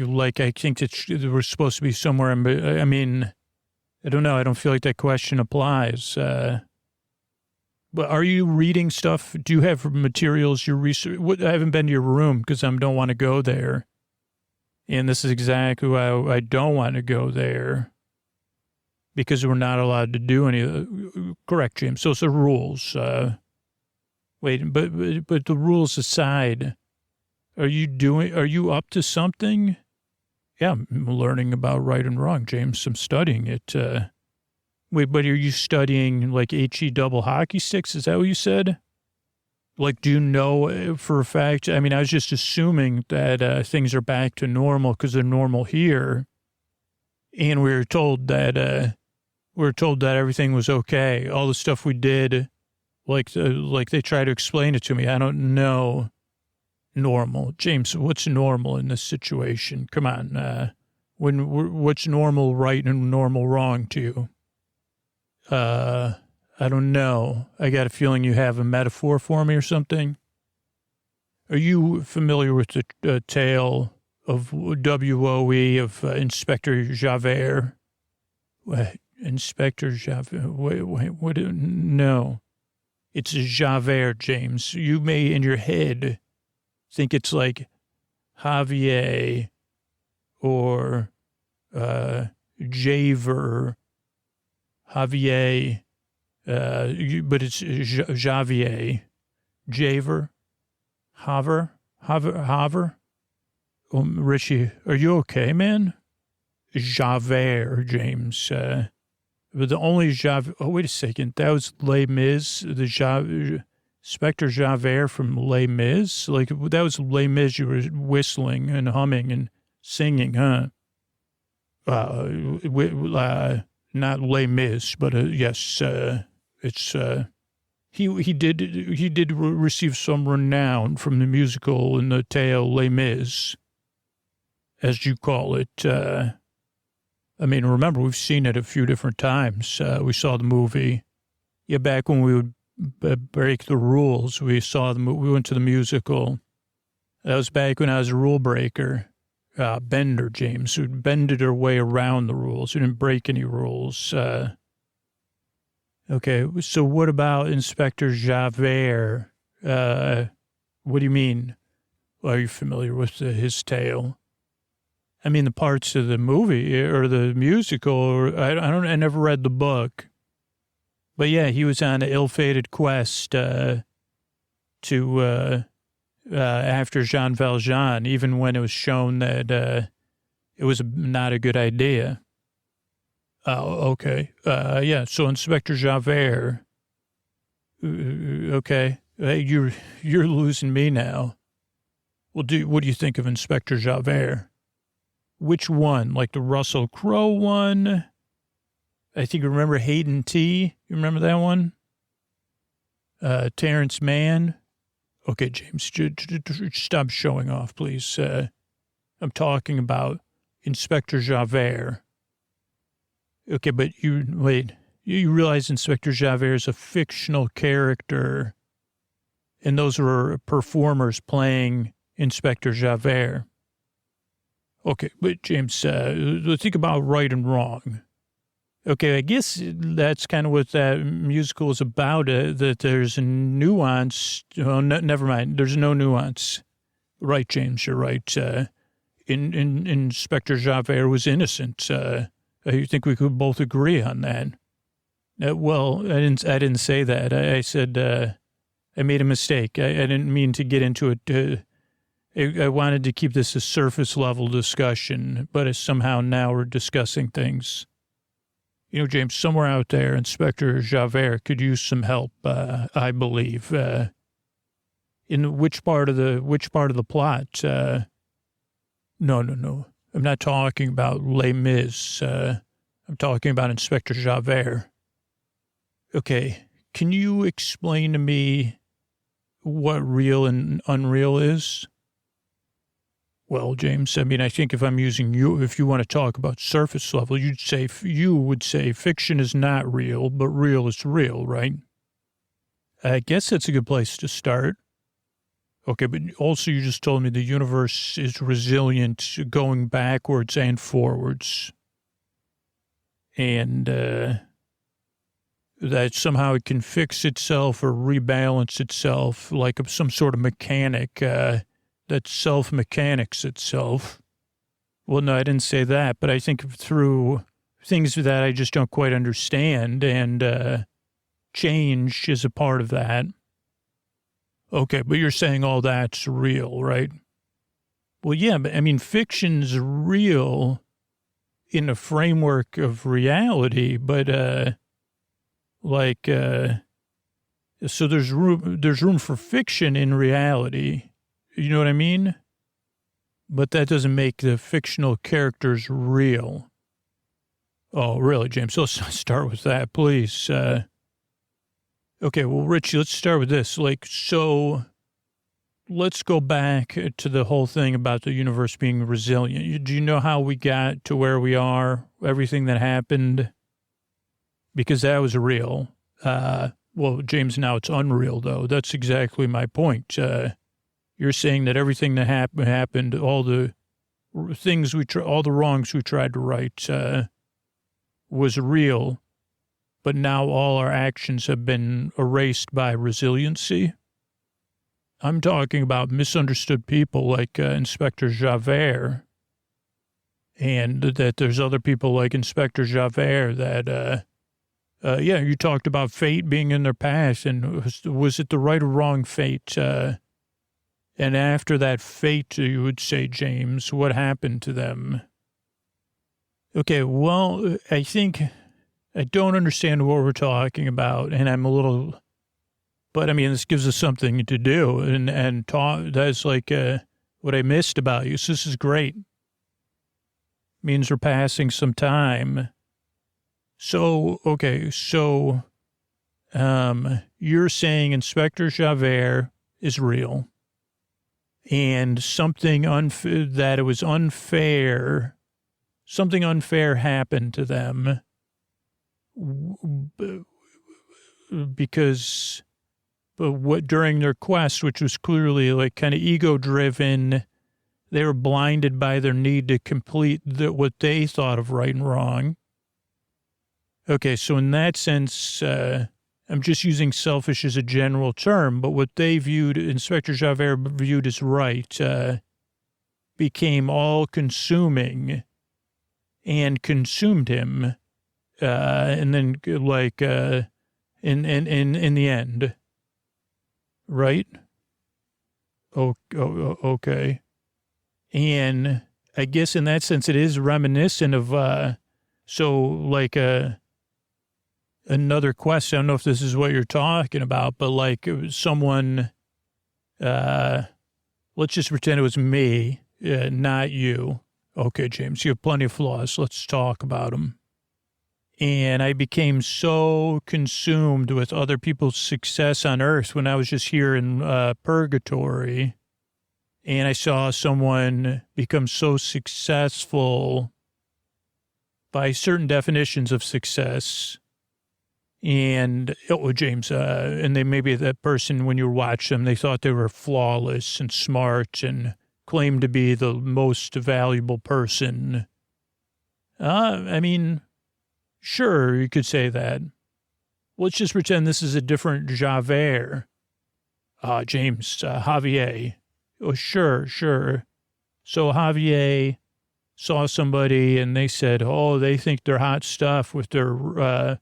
think that we're supposed to be somewhere. I mean, I don't know. I don't feel like that question applies. But are you reading stuff? Do you have materials you research? I haven't been to your room because I don't want to go there. And this is exactly why I don't want to go there. Because we're not allowed to do any. Correct, James. Those are rules. Wait, but the rules aside, are you up to something? Yeah, I'm learning about right and wrong, James. I'm studying it. Wait, but are you studying like HE double hockey sticks? Is that what you said? Like, do you know for a fact? I mean, I was just assuming that things are back to normal because they're normal here. And we were told that everything was okay. All the stuff we did, like they try to explain it to me. I don't know. Normal. James, what's normal in this situation? Come on. What's normal right and normal wrong to you? I don't know. I got a feeling you have a metaphor for me or something. Are you familiar with the tale of WOE of Inspector Javert? What? Inspector Javert? Wait, what? No. It's Javert, James. You may, in your head, think it's like Javier or Javert, Javier, but it's Javier, Javert, Haver. Richie, are you okay, man? Javert, James. But the only Javert, oh, wait a second. That was Les Mis, Inspector Javert from Les Mis? Like, that was Les Mis you were whistling and humming and singing, huh? Not Les Mis, but yes, it's, he did receive some renown from the musical in the tale Les Mis, as you call it. I mean, remember, we've seen it a few different times. We saw the movie. Yeah, back when we would break the rules, we went to the musical. That was back when I was a rule breaker. Bender, James, who bended her way around the rules. Who didn't break any rules. Okay, so what about Inspector Javert? What do you mean? Are you familiar with his tale? I mean, the parts of the movie or the musical, or I never read the book. But yeah, he was on an ill-fated quest after Jean Valjean, even when it was shown that it was not a good idea. Oh, okay. Yeah, so Inspector Javert. Okay. Hey, you're losing me now. Well, what do you think of Inspector Javert? Which one? Like the Russell Crowe one? I think you remember Hayden T. You remember that one? Terrence Mann. Okay, James, stop showing off, please. I'm talking about Inspector Javert. Okay, but you realize Inspector Javert is a fictional character, and those were performers playing Inspector Javert. Okay, but James, think about right and wrong. Okay, I guess that's kind of what that musical is about, that there's a nuance. Oh, never mind. There's no nuance. Right, James, you're right. Inspector Javert was innocent. I think we could both agree on that. Well, I didn't say that. I said I made a mistake. I didn't mean to get into it. I wanted to keep this a surface level discussion, but somehow now we're discussing things. You know, James, somewhere out there, Inspector Javert could use some help, I believe. In which part of the plot? No. I'm not talking about Les Mis. I'm talking about Inspector Javert. Okay, can you explain to me what real and unreal is? Well, James, I mean, I think if I'm using you, if you want to talk about surface level, you would say fiction is not real, but real is real, right? I guess that's a good place to start. Okay, but also you just told me the universe is resilient going backwards and forwards. And that somehow it can fix itself or rebalance itself like some sort of mechanic that self-mechanics itself. Well, no, I didn't say that, but I think through things that I just don't quite understand, and change is a part of that. Okay, but you're saying all that's real, right? Well, yeah, but I mean, fiction's real in a framework of reality, but so there's room for fiction in reality. You know what I mean? But that doesn't make the fictional characters real. Oh, really, James? Let's start with that, please. Okay, well, Richie, let's start with this. So let's go back to the whole thing about the universe being resilient. Do you know how we got to where we are, everything that happened? Because that was real. Well, James, now it's unreal, though. That's exactly my point. You're saying that everything that happened, all the things all the wrongs we tried to right, was real, but now all our actions have been erased by resiliency. I'm talking about misunderstood people like Inspector Javert, and that there's other people like Inspector Javert that, yeah, you talked about fate being in their past, and was it the right or wrong fate? And after that fate, you would say, James, what happened to them? Okay, well, I think I don't understand what we're talking about, and I'm a little, but I mean, this gives us something to do, and talk. That's like what I missed about you. So this is great. Means we're passing some time. So, okay, so you're saying Inspector Javert is real. And something that it was unfair, something unfair happened to them because during their quest, which was clearly like kind of ego-driven, they were blinded by their need to complete what they thought of right and wrong. Okay, so in that sense, I'm just using selfish as a general term, but what they viewed, Inspector Javert viewed as right, became all-consuming and consumed him, and then like in the end, right? Okay, and I guess in that sense it is reminiscent of another quest. I don't know if this is what you're talking about, but like someone, let's just pretend it was me, not you. Okay, James, you have plenty of flaws. Let's talk about them. And I became so consumed with other people's success on earth when I was just here in purgatory. And I saw someone become so successful by certain definitions of success. And, James, and they maybe that person, when you watch them, they thought they were flawless and smart and claimed to be the most valuable person. I mean, sure, you could say that. Let's just pretend this is a different Javert. James, Javier. Oh, sure. So Javier saw somebody and they said, they think they're hot stuff with their,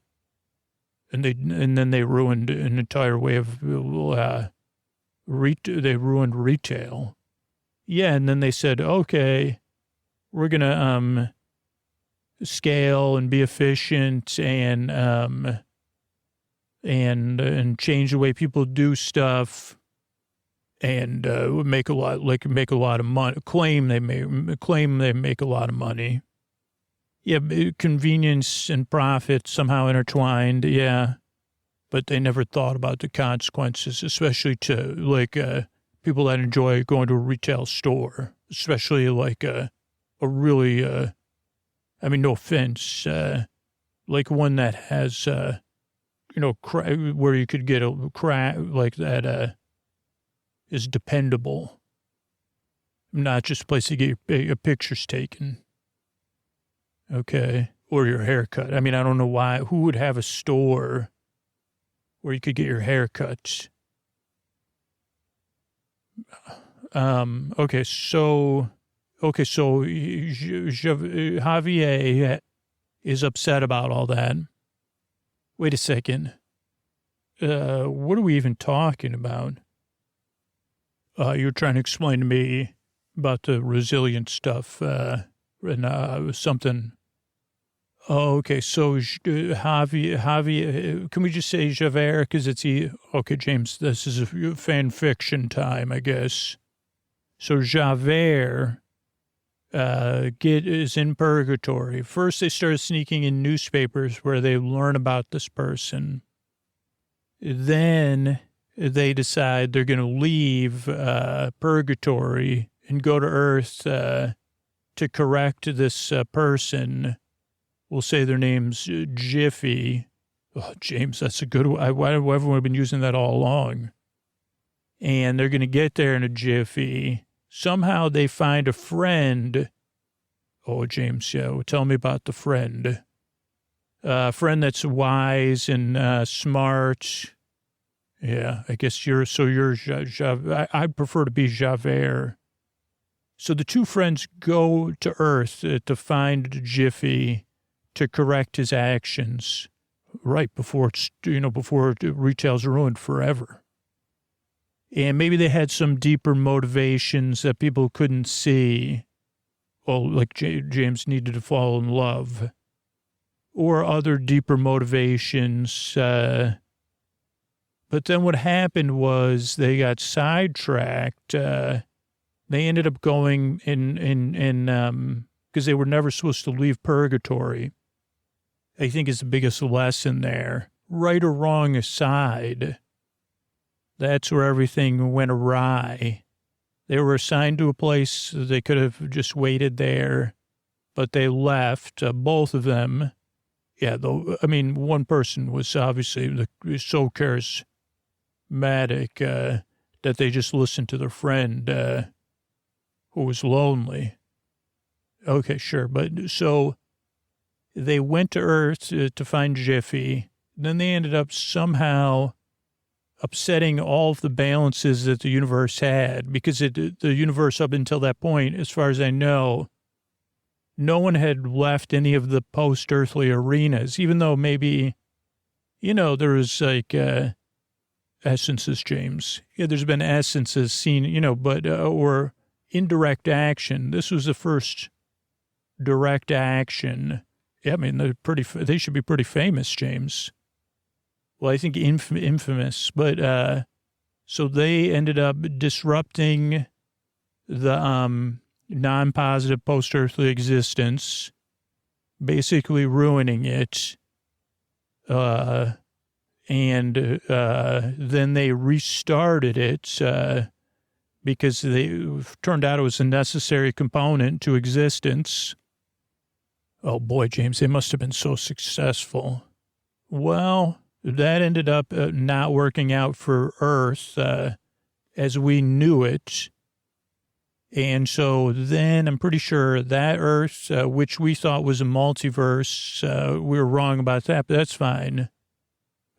and then they ruined an entire way of, they ruined retail. Yeah, and then they said, okay, we're going to scale and be efficient and change the way people do stuff and make a lot of money, claim they make a lot of money. Yeah, convenience and profit somehow intertwined, yeah. But they never thought about the consequences, especially to, people that enjoy going to a retail store. especially like a really, I mean, no offense, like one that has, where you could get a crack like that, is dependable. Not just a place to get your pictures taken. Okay. Or your haircut. I mean, I don't know who would have a store where you could get your haircut. Okay. So Javier is upset about all that. Wait a second. What are we even talking about? You're trying to explain to me about the resilient stuff, and something. Oh, okay. So Javi, can we just say Javert? Because it's okay, James, this is a fan fiction time, I guess. So Javert is in purgatory. First, they started sneaking in newspapers where they learn about this person. Then they decide they're going to leave purgatory and go to Earth to correct this person. We'll say their name's Jiffy. Oh, James, that's a good one. Why have everyone been using that all along? And they're going to get there in a jiffy. Somehow they find a friend. Oh, James, yeah, well, tell me about the friend. A friend that's wise and smart. Yeah, I guess you're Javert. I'd prefer to be Javert. So the two friends go to Earth to find Jiffy to correct his actions right before retail's ruined forever. And maybe they had some deeper motivations that people couldn't see. Well, like James needed to fall in love, or other deeper motivations. But then what happened was they got sidetracked. They ended up going in because they were never supposed to leave purgatory. I think is the biggest lesson there. Right or wrong aside, that's where everything went awry. They were assigned to a place they could have just waited there, but they left, both of them. Yeah, though, I mean, one person was obviously so charismatic that they just listened to their friend who was lonely. Okay, sure. But so they went to Earth to find Jiffy. Then they ended up somehow upsetting all of the balances that the universe had, because the universe up until that point, as far as I know, no one had left any of the post-earthly arenas, even though maybe, there was like essences, James. Yeah, there's been essences seen, but, or indirect action. This was the first direct action. Yeah, I mean, they should be pretty famous, James. Well, I think infamous, but, so they ended up disrupting the, non-positive post-earthly existence, basically ruining it. And then they restarted it, because they turned out it was a necessary component to existence. Oh boy, James, they must have been so successful. Well, that ended up not working out for Earth as we knew it. And so then I'm pretty sure that Earth, which we thought was a multiverse, we were wrong about that, but that's fine.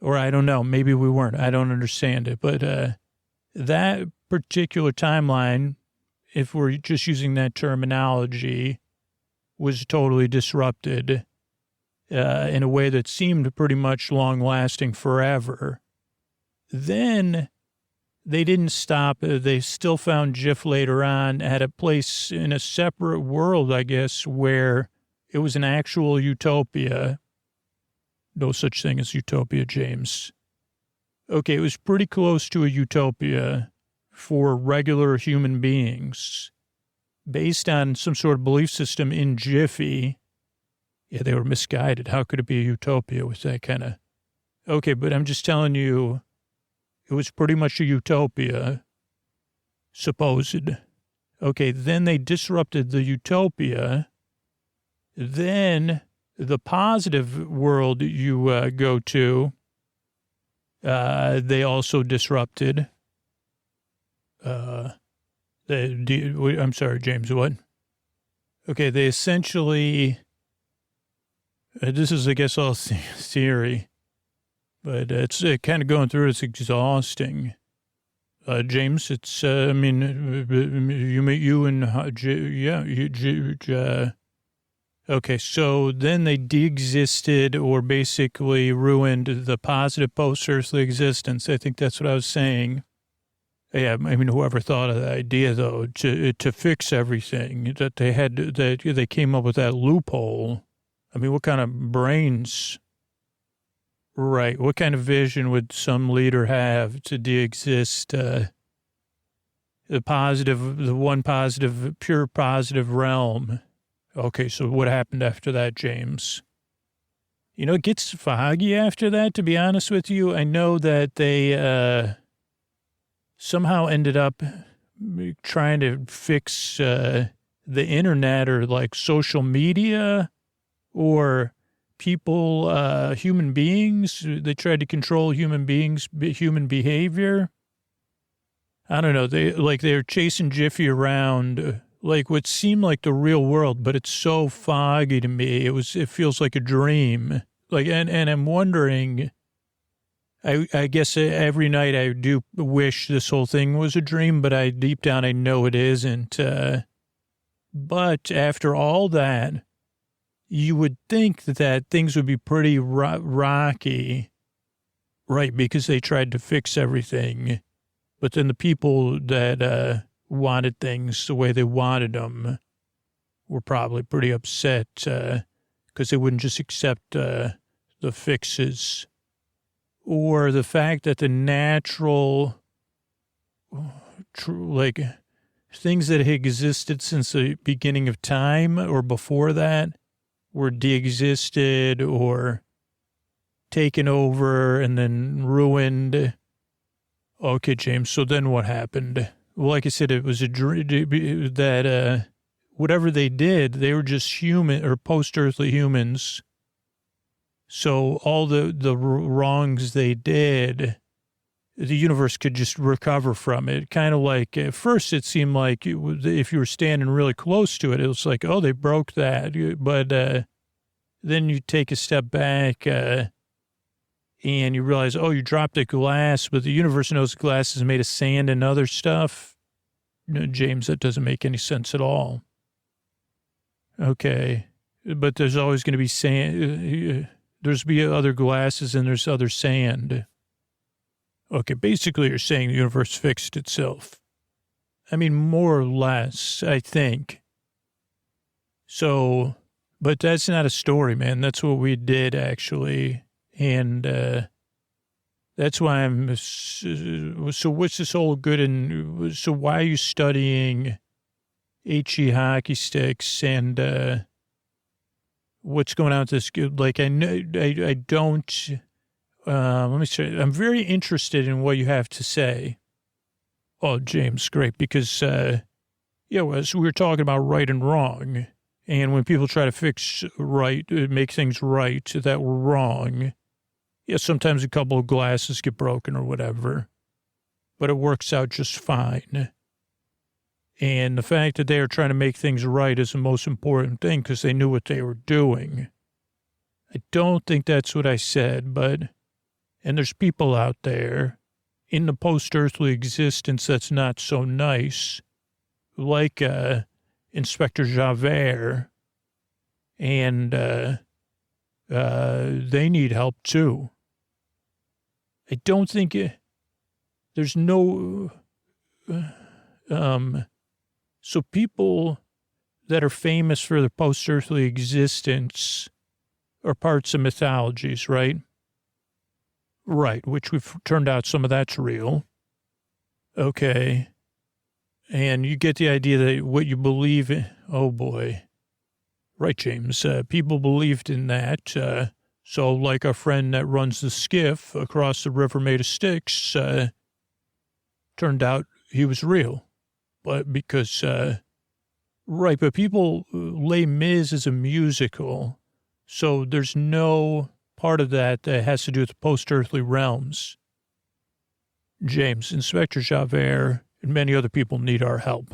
Or I don't know, maybe we weren't. I don't understand it. But that particular timeline, if we're just using that terminology, was totally disrupted in a way that seemed pretty much long-lasting forever. Then they didn't stop. They still found Jiff later on at a place in a separate world, I guess, where it was an actual utopia. No such thing as utopia, James. Okay, it was pretty close to a utopia for regular human beings, based on some sort of belief system in Jiffy. Yeah, they were misguided. How could it be a utopia with that kind of... Okay, but I'm just telling you, it was pretty much a utopia, supposed. Okay, then they disrupted the utopia. Then the positive world you go to, they also disrupted. I'm sorry, James, what? Okay, they essentially, this is, I guess, all theory, but it's kind of going through, it's exhausting. James, it's, I mean, you and, okay, so then they de-existed or basically ruined the positive post-earthly existence. I think that's what I was saying. Yeah, I mean, whoever thought of the idea, though, to fix everything, that they had, that they came up with that loophole. I mean, what kind of brains, right, what kind of vision would some leader have to de-exist the one positive, pure positive realm? Okay, so what happened after that, James? You know, it gets foggy after that, to be honest with you. I know that they somehow ended up trying to fix the internet or like social media or people, human beings. They tried to control human beings, human behavior. I don't know. They were chasing Jiffy around like what seemed like the real world, but it's so foggy to me. It feels like a dream. Like, and I'm wondering, I guess every night I do wish this whole thing was a dream, but deep down I know it isn't. But after all that, you would think that things would be pretty rocky, right? Because they tried to fix everything. But then the people that wanted things the way they wanted them were probably pretty upset because they wouldn't just accept the fixes. Or the fact that the natural, like, things that had existed since the beginning of time or before that were de-existed or taken over and then ruined. Okay, James, so then what happened? Well, like I said, it was a dream that whatever they did, they were just human or post-earthly humans. So all the wrongs they did, the universe could just recover from it. Kind of like, at first it seemed like if you were standing really close to it, it was like, oh, they broke that. But then you take a step back and you realize, oh, you dropped a glass, but the universe knows glass is made of sand and other stuff. No, James, that doesn't make any sense at all. Okay. But there's always going to be sand. There's be other glasses and there's other sand. Okay, basically you're saying the universe fixed itself. I mean, more or less, I think. So, but that's not a story, man. That's what we did, actually. And that's why I'm, so what's this whole good and, so why are you studying HE hockey sticks and, what's going on with this? Like, I know, I don't, let me say, I'm very interested in what you have to say. Oh, James, great. Because, so we were talking about right and wrong. And when people try to fix right, make things right that were wrong, sometimes a couple of glasses get broken or whatever, but it works out just fine. And the fact that they are trying to make things right is the most important thing because they knew what they were doing. I don't think that's what I said, and there's people out there in the post-earthly existence that's not so nice, like Inspector Javert, and they need help too. I don't think there's no... So people that are famous for their post-earthly existence are parts of mythologies, right? Right, which we've turned out some of that's real. Okay. And you get the idea that what you believe in, oh boy. Right, James. People believed in that. So like our friend that runs the skiff across the river made of sticks, turned out he was real. but because, right, but people Les Mis is a musical, so there's no part of that that has to do with post-earthly realms. James, Inspector Javert, and many other people need our help.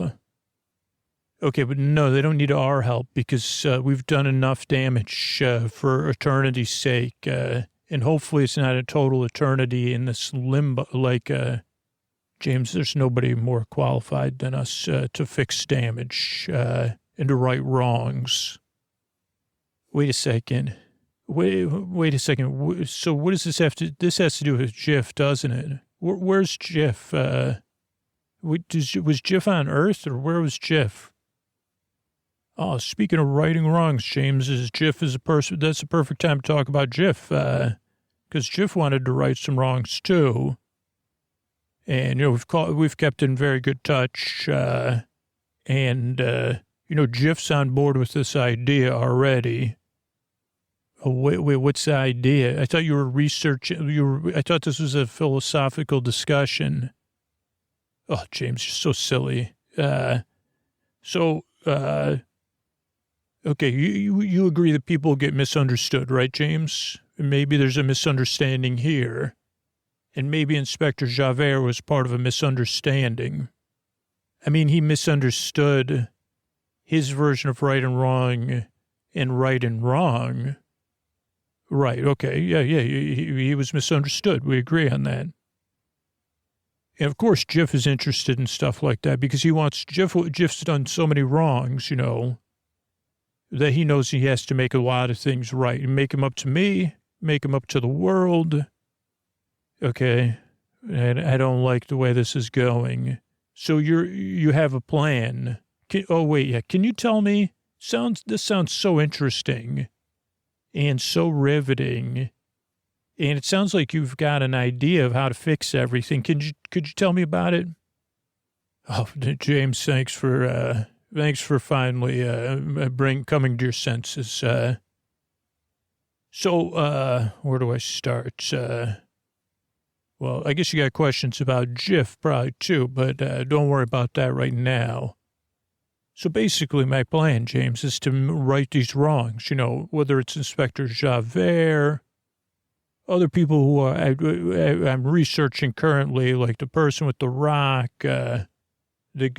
Okay, but no, they don't need our help because we've done enough damage for eternity's sake, and hopefully it's not a total eternity in this limbo. Like, James, there's nobody more qualified than us to fix damage and to right wrongs. Wait a second. Wait a second. So what does this have to? This has to do with Jiff, doesn't it? Where's Jiff? Was Jiff on Earth or where was Jiff? Oh, speaking of righting wrongs, James, Jiff is a person. That's the perfect time to talk about Jiff, because Jiff wanted to right some wrongs too. And we've kept in very good touch, and Jiff's on board with this idea already. Oh, wait, what's the idea? I thought you were researching. I thought this was a philosophical discussion. Oh, James, you're so silly. Okay, you agree that people get misunderstood, right, James? Maybe there's a misunderstanding here. And maybe Inspector Javert was part of a misunderstanding. I mean, he misunderstood his version of right and wrong and right and wrong. Right, okay, yeah, he was misunderstood. We agree on that. And of course, Jiff is interested in stuff like that because he wants, Jiff's done so many wrongs, that he knows he has to make a lot of things right. Make them up to me, make them up to the world. Okay, and I don't like the way this is going. So you have a plan. Can you tell me? This sounds so interesting and so riveting, and it sounds like you've got an idea of how to fix everything. Could you tell me about it? Oh, James, thanks for finally coming to your senses. Where do I start? Well, I guess you got questions about Jiff probably too, but don't worry about that right now. So basically my plan, James, is to right these wrongs, whether it's Inspector Javert, other people who I'm researching currently, like the person with the rock, the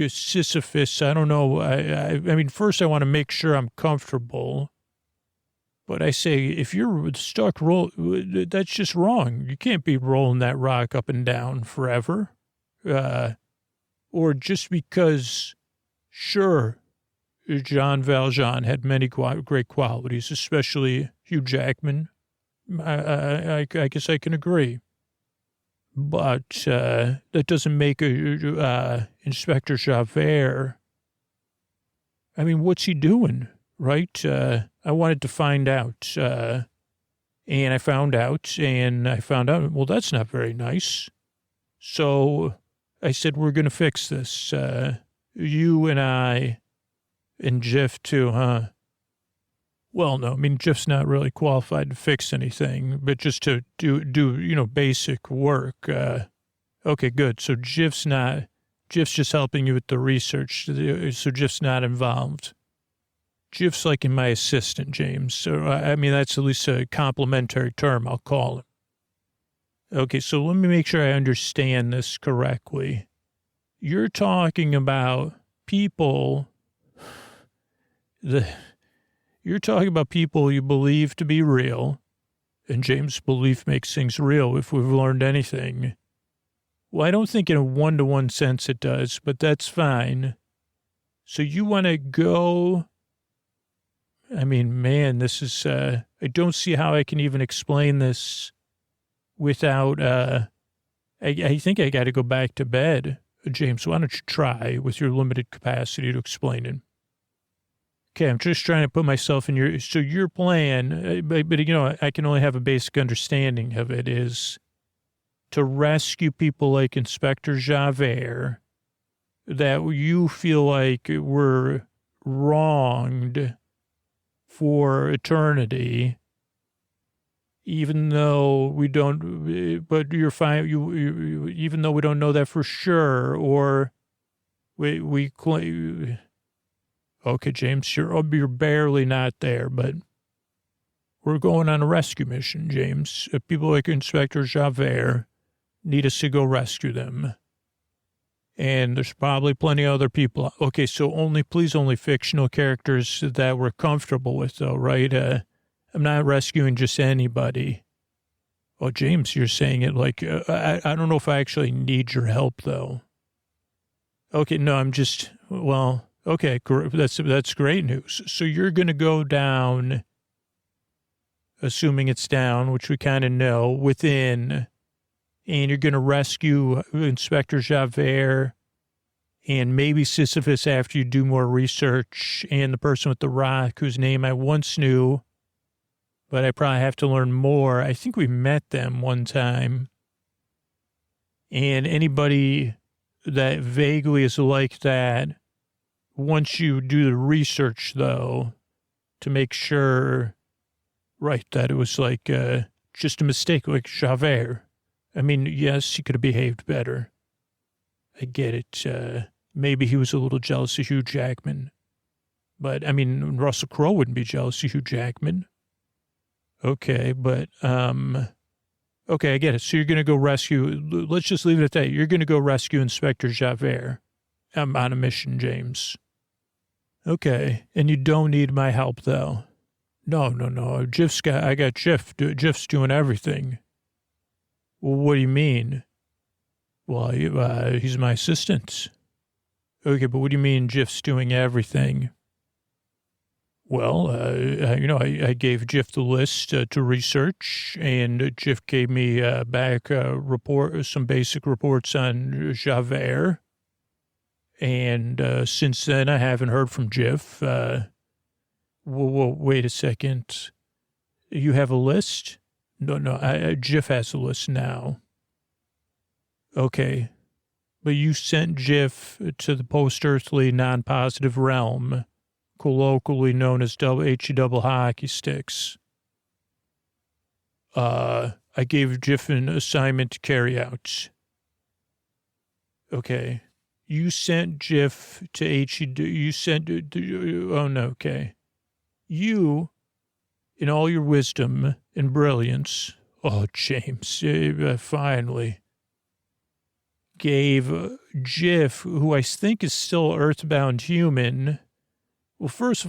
Sisyphus. I don't know. I mean, first I want to make sure I'm comfortable. But I say, if you're stuck, that's just wrong. You can't be rolling that rock up and down forever. Or just because, sure, Jean Valjean had many great qualities, especially Hugh Jackman. I guess I can agree. But that doesn't make Inspector Javert. I mean, what's he doing, right? I wanted to find out, and I found out, well, that's not very nice. So I said, we're going to fix this. You and I, and Jiff too, huh? Well, no, I mean, Jiff's not really qualified to fix anything, but just to do basic work. Okay, good. So Jiff's just helping you with the research, so Jiff's not involved. Jiff's like my assistant, James. So, I mean, that's at least a complimentary term, I'll call him. Okay, so let me make sure I understand this correctly. You're talking about people, you're talking about people you believe to be real, and James' belief makes things real if we've learned anything. Well, I don't think in a one-to-one sense it does, but that's fine. So you want to go... I mean, man, this is, I don't see how I can even explain this without, I think I got to go back to bed. James, why don't you try with your limited capacity to explain it? Okay, I'm just trying to put myself in your plan, but I can only have a basic understanding of it, is to rescue people like Inspector Javert that you feel like were wronged for eternity, even though we don't, but you're fine, even though we don't know that for sure, or Okay, James, you're barely not there, but we're going on a rescue mission, James. People like Inspector Javert need us to go rescue them. And there's probably plenty of other people. Okay, so please only fictional characters that we're comfortable with, though, right? I'm not rescuing just anybody. Oh, James, you're saying it like, I don't know if I actually need your help, though. Okay, no, okay, that's great news. So you're going to go down, assuming it's down, which we kind of know, within, and you're going to rescue Inspector Javert and maybe Sisyphus after you do more research, and the person with the rock whose name I once knew, but I probably have to learn more. I think we met them one time. And anybody that vaguely is like that, once you do the research, though, to make sure, right, that it was like just a mistake, like Javert. I mean, yes, he could have behaved better. I get it. Maybe he was a little jealous of Hugh Jackman. But, I mean, Russell Crowe wouldn't be jealous of Hugh Jackman. Okay, but, okay, I get it. So you're going to go rescue, let's just leave it at that. You're going to go rescue Inspector Javert. I'm on a mission, James. Okay, and you don't need my help, though. No. I got Jiff. Jiff's doing everything. Well, what do you mean? Well, he's my assistant. Okay, but what do you mean Jiff's doing everything? Well, I gave Jiff the list to research, and Jiff gave me back some basic reports on Javert. And since then, I haven't heard from Jiff. Wait a second. You have a list? No, Jiff has a list now. Okay. But you sent Jiff to the post-earthly non-positive realm, colloquially known as HE double hockey sticks. I gave Jiff an assignment to carry out. Okay. You sent Jiff to okay. You, in all your wisdom and brilliance, oh, James, finally, gave Jiff, who I think is still earthbound human. Well, first,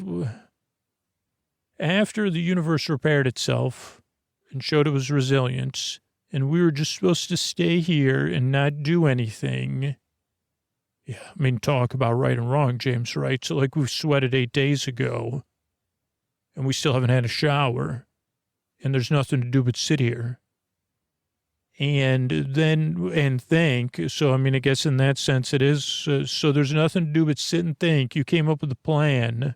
after the universe repaired itself and showed it was resilient, and we were just supposed to stay here and not do anything. Yeah, I mean, talk about right and wrong, James, right? So, like, we sweated 8 days ago, and we still haven't had a shower, and there's nothing to do but sit here. And think. So, I mean, I guess in that sense it is. So there's nothing to do but sit and think. You came up with a plan.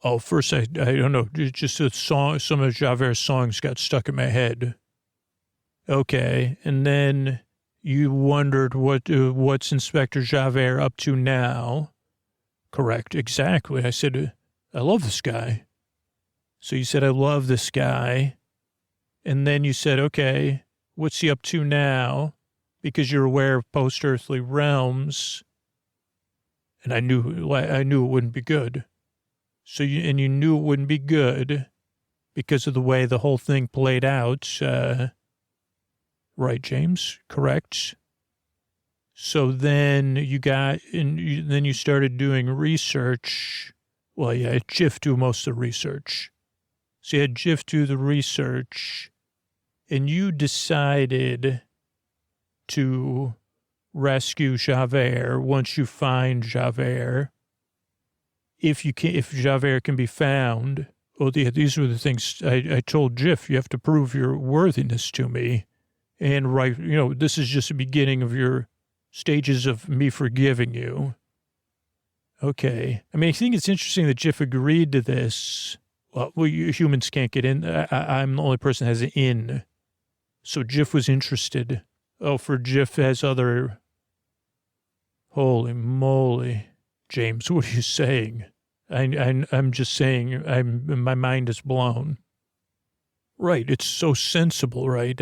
Oh, first, I don't know. Just a song. Some of Javert's songs got stuck in my head. Okay. And then you wondered what's Inspector Javert up to now. Correct. Exactly. I said, I love this guy. So you said, I love this guy. And then you said, okay, what's he up to now? Because you're aware of post-earthly realms. And I knew it wouldn't be good. So you knew it wouldn't be good because of the way the whole thing played out. Right, James? Correct. So then then you started doing research. Well, yeah, Jiff do most of the research. So you had Jiff do the research. And you decided to rescue Javert once you find Javert. If Javert can be found. Oh, yeah, these were the things I told Jiff. You have to prove your worthiness to me. And this is just the beginning of your stages of me forgiving you. Okay. I mean, I think it's interesting that Jiff agreed to this. Well, humans can't get in. I'm the only person that has an in. So Jiff was interested. Oh, for Jiff has other. Holy moly. James, what are you saying? I'm just saying, my mind is blown. Right. It's so sensible, right?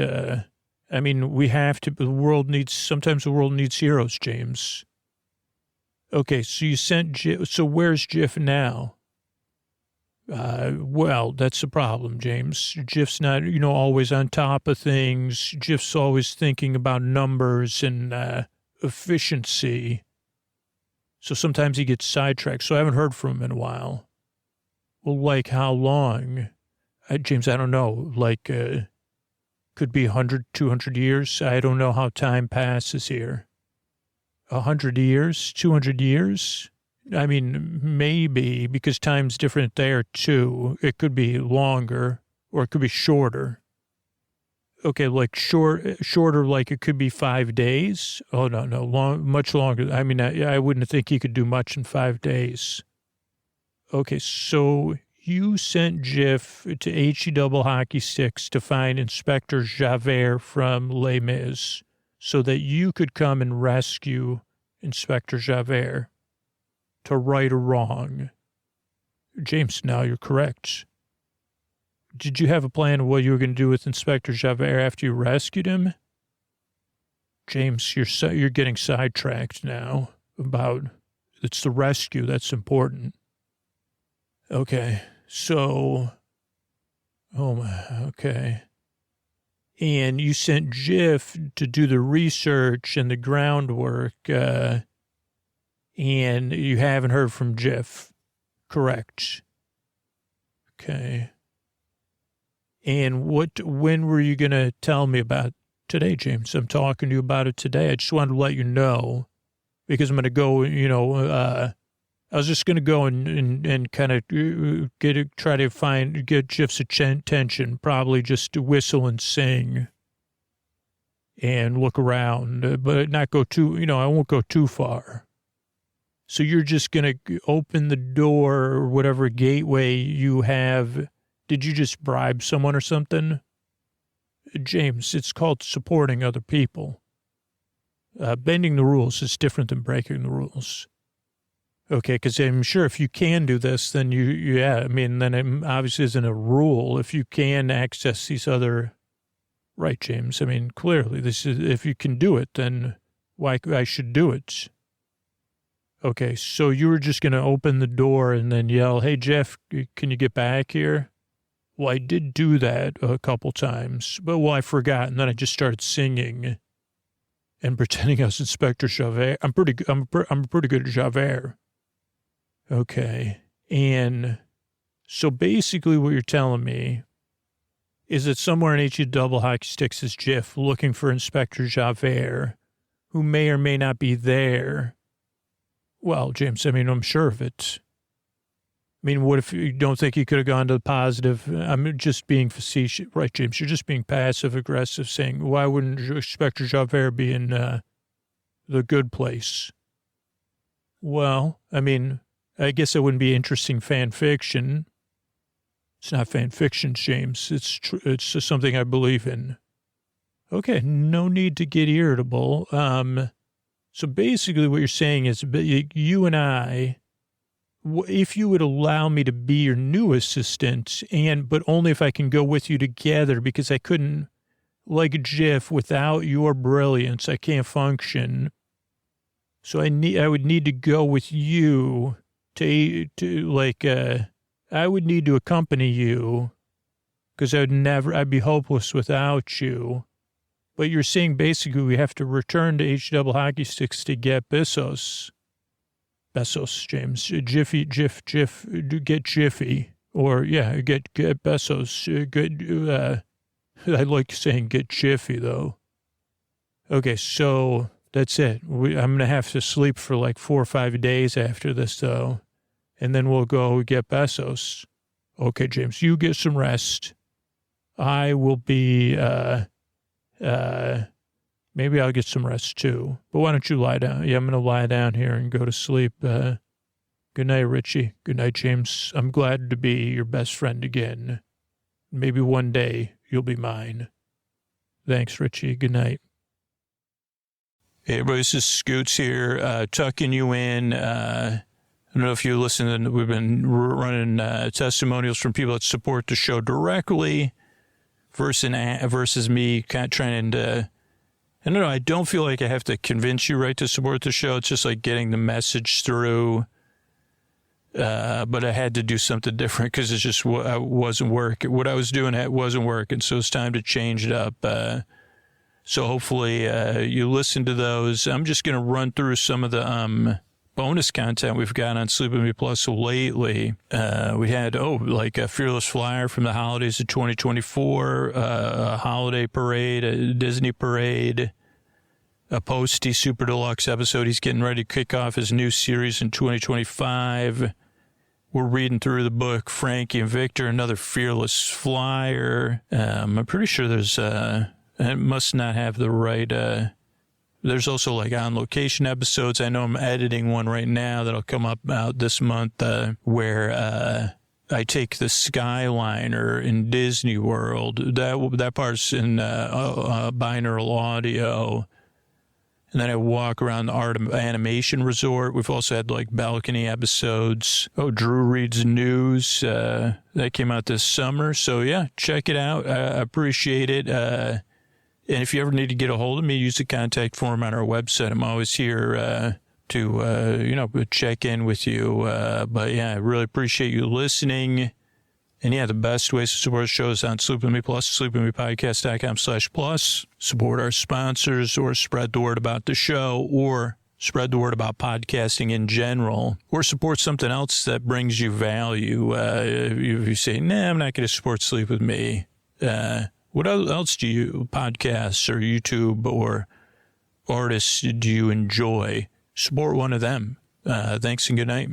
I mean, we have to, sometimes the world needs heroes, James. Okay, so you sent Jiff. So where's Jiff now? Well, that's the problem, James. Jiff's not, always on top of things. Jiff's always thinking about numbers and efficiency. So sometimes he gets sidetracked. So I haven't heard from him in a while. Well, like how long? James, I don't know. Like, could be 100, 200 years. I don't know how time passes here. 100 years, 200 years. I mean, maybe, because time's different there too. It could be longer or it could be shorter. Okay, like shorter, like it could be 5 days. Oh, no, much longer. I mean, I wouldn't think he could do much in 5 days. Okay, so you sent Jiff to HE double hockey sticks to find Inspector Javert from Les Mis so that you could come and rescue Inspector Javert to right or wrong. James, now you're correct. Did you have a plan of what you were going to do with Inspector Javert after you rescued him? James, you're getting sidetracked now about it's the rescue that's important. Okay, so, okay. And you sent Jiff to do the research and the groundwork, and you haven't heard from Jiff, correct? Okay. And when were you going to tell me about today, James? I'm talking to you about it today. I just wanted to let you know because I'm going to go, I was just going to go and kind of try to get Jiff's attention, probably just to whistle and sing and look around, but not go too, I won't go too far. So you're just going to open the door or whatever gateway you have. Did you just bribe someone or something? James, it's called supporting other people. Bending the rules is different than breaking the rules. Okay, because I'm sure if you can do this, then then it obviously isn't a rule. If you can access these other, right, James? I mean, clearly, this is if you can do it, then why I should do it? Okay, so you were just going to open the door and then yell, "Hey, Jeff, can you get back here?" Well, I did do that a couple times, but I forgot, and then I just started singing and pretending I was Inspector Javert. I'm pretty good at Javert. Okay, and so basically what you're telling me is that somewhere in HE double hockey sticks is Jiff looking for Inspector Javert, who may or may not be there. Well, James, I mean, I'm sure of it. I mean, what if you don't think he could have gone to the positive? I'm just being facetious. Right, James, you're just being passive-aggressive, saying, why wouldn't Inspector Javert be in the good place? Well, I mean, I guess it wouldn't be interesting fan fiction. It's not fan fiction, James. It's just something I believe in. Okay, no need to get irritable. So basically what you're saying is you and I, if you would allow me to be your new assistant, but only if I can go with you together, because I couldn't, like Jiff, without your brilliance, I can't function. So I would need to go with you I would need to accompany you because I'd be hopeless without you. But you're saying basically we have to return to H double hockey sticks to get Besos. Besos, James. Jiffy, get Jiffy. Or, get Besos. I like saying get Jiffy, though. Okay, so that's it. I'm going to have to sleep for like 4 or 5 days after this, though. And then we'll go get Besos. Okay, James, you get some rest. I will be, maybe I'll get some rest too. But why don't you lie down? Yeah, I'm going to lie down here and go to sleep. Good night, Richie. Good night, James. I'm glad to be your best friend again. Maybe one day you'll be mine. Thanks, Richie. Good night. Hey, everybody, this is Scoots here, tucking you in. I don't know if you listen, we've been running testimonials from people that support the show directly versus me kind of trying to I don't know. I don't feel like I have to convince you, right, to support the show. It's just like getting the message through. But I had to do something different because it's just wasn't working. What I was doing wasn't working, so it's time to change it up. So hopefully you listen to those. I'm just going to run through some of the bonus content we've got on Sleep With Me Plus lately. We had, like a Fearless Flyer from the holidays of 2024, a holiday parade, a Disney parade, a Posty Super Deluxe episode. He's getting ready to kick off his new series in 2025. We're reading through the book, Frankie and Victor, another Fearless Flyer. I'm pretty sure there's, it must not have the right, there's also like on location episodes. I know I'm editing one right now that'll come out this month, where, I take the Skyliner in Disney World. That part's in, binaural audio. And then I walk around the Art of Animation Resort. We've also had like balcony episodes. Oh, Drew reads news. That came out this summer. So yeah, check it out. I appreciate it. And if you ever need to get a hold of me, use the contact form on our website. I'm always here to check in with you. But yeah, I really appreciate you listening. And yeah, the best ways to support the show is on Sleep With Me Plus, sleepwithmepodcast.com/plus. Support our sponsors or spread the word about the show or spread the word about podcasting in general or support something else that brings you value. If you say, nah, I'm not going to support Sleep With Me. What else do you, podcasts or YouTube or artists do you enjoy? Support one of them. Thanks and good night.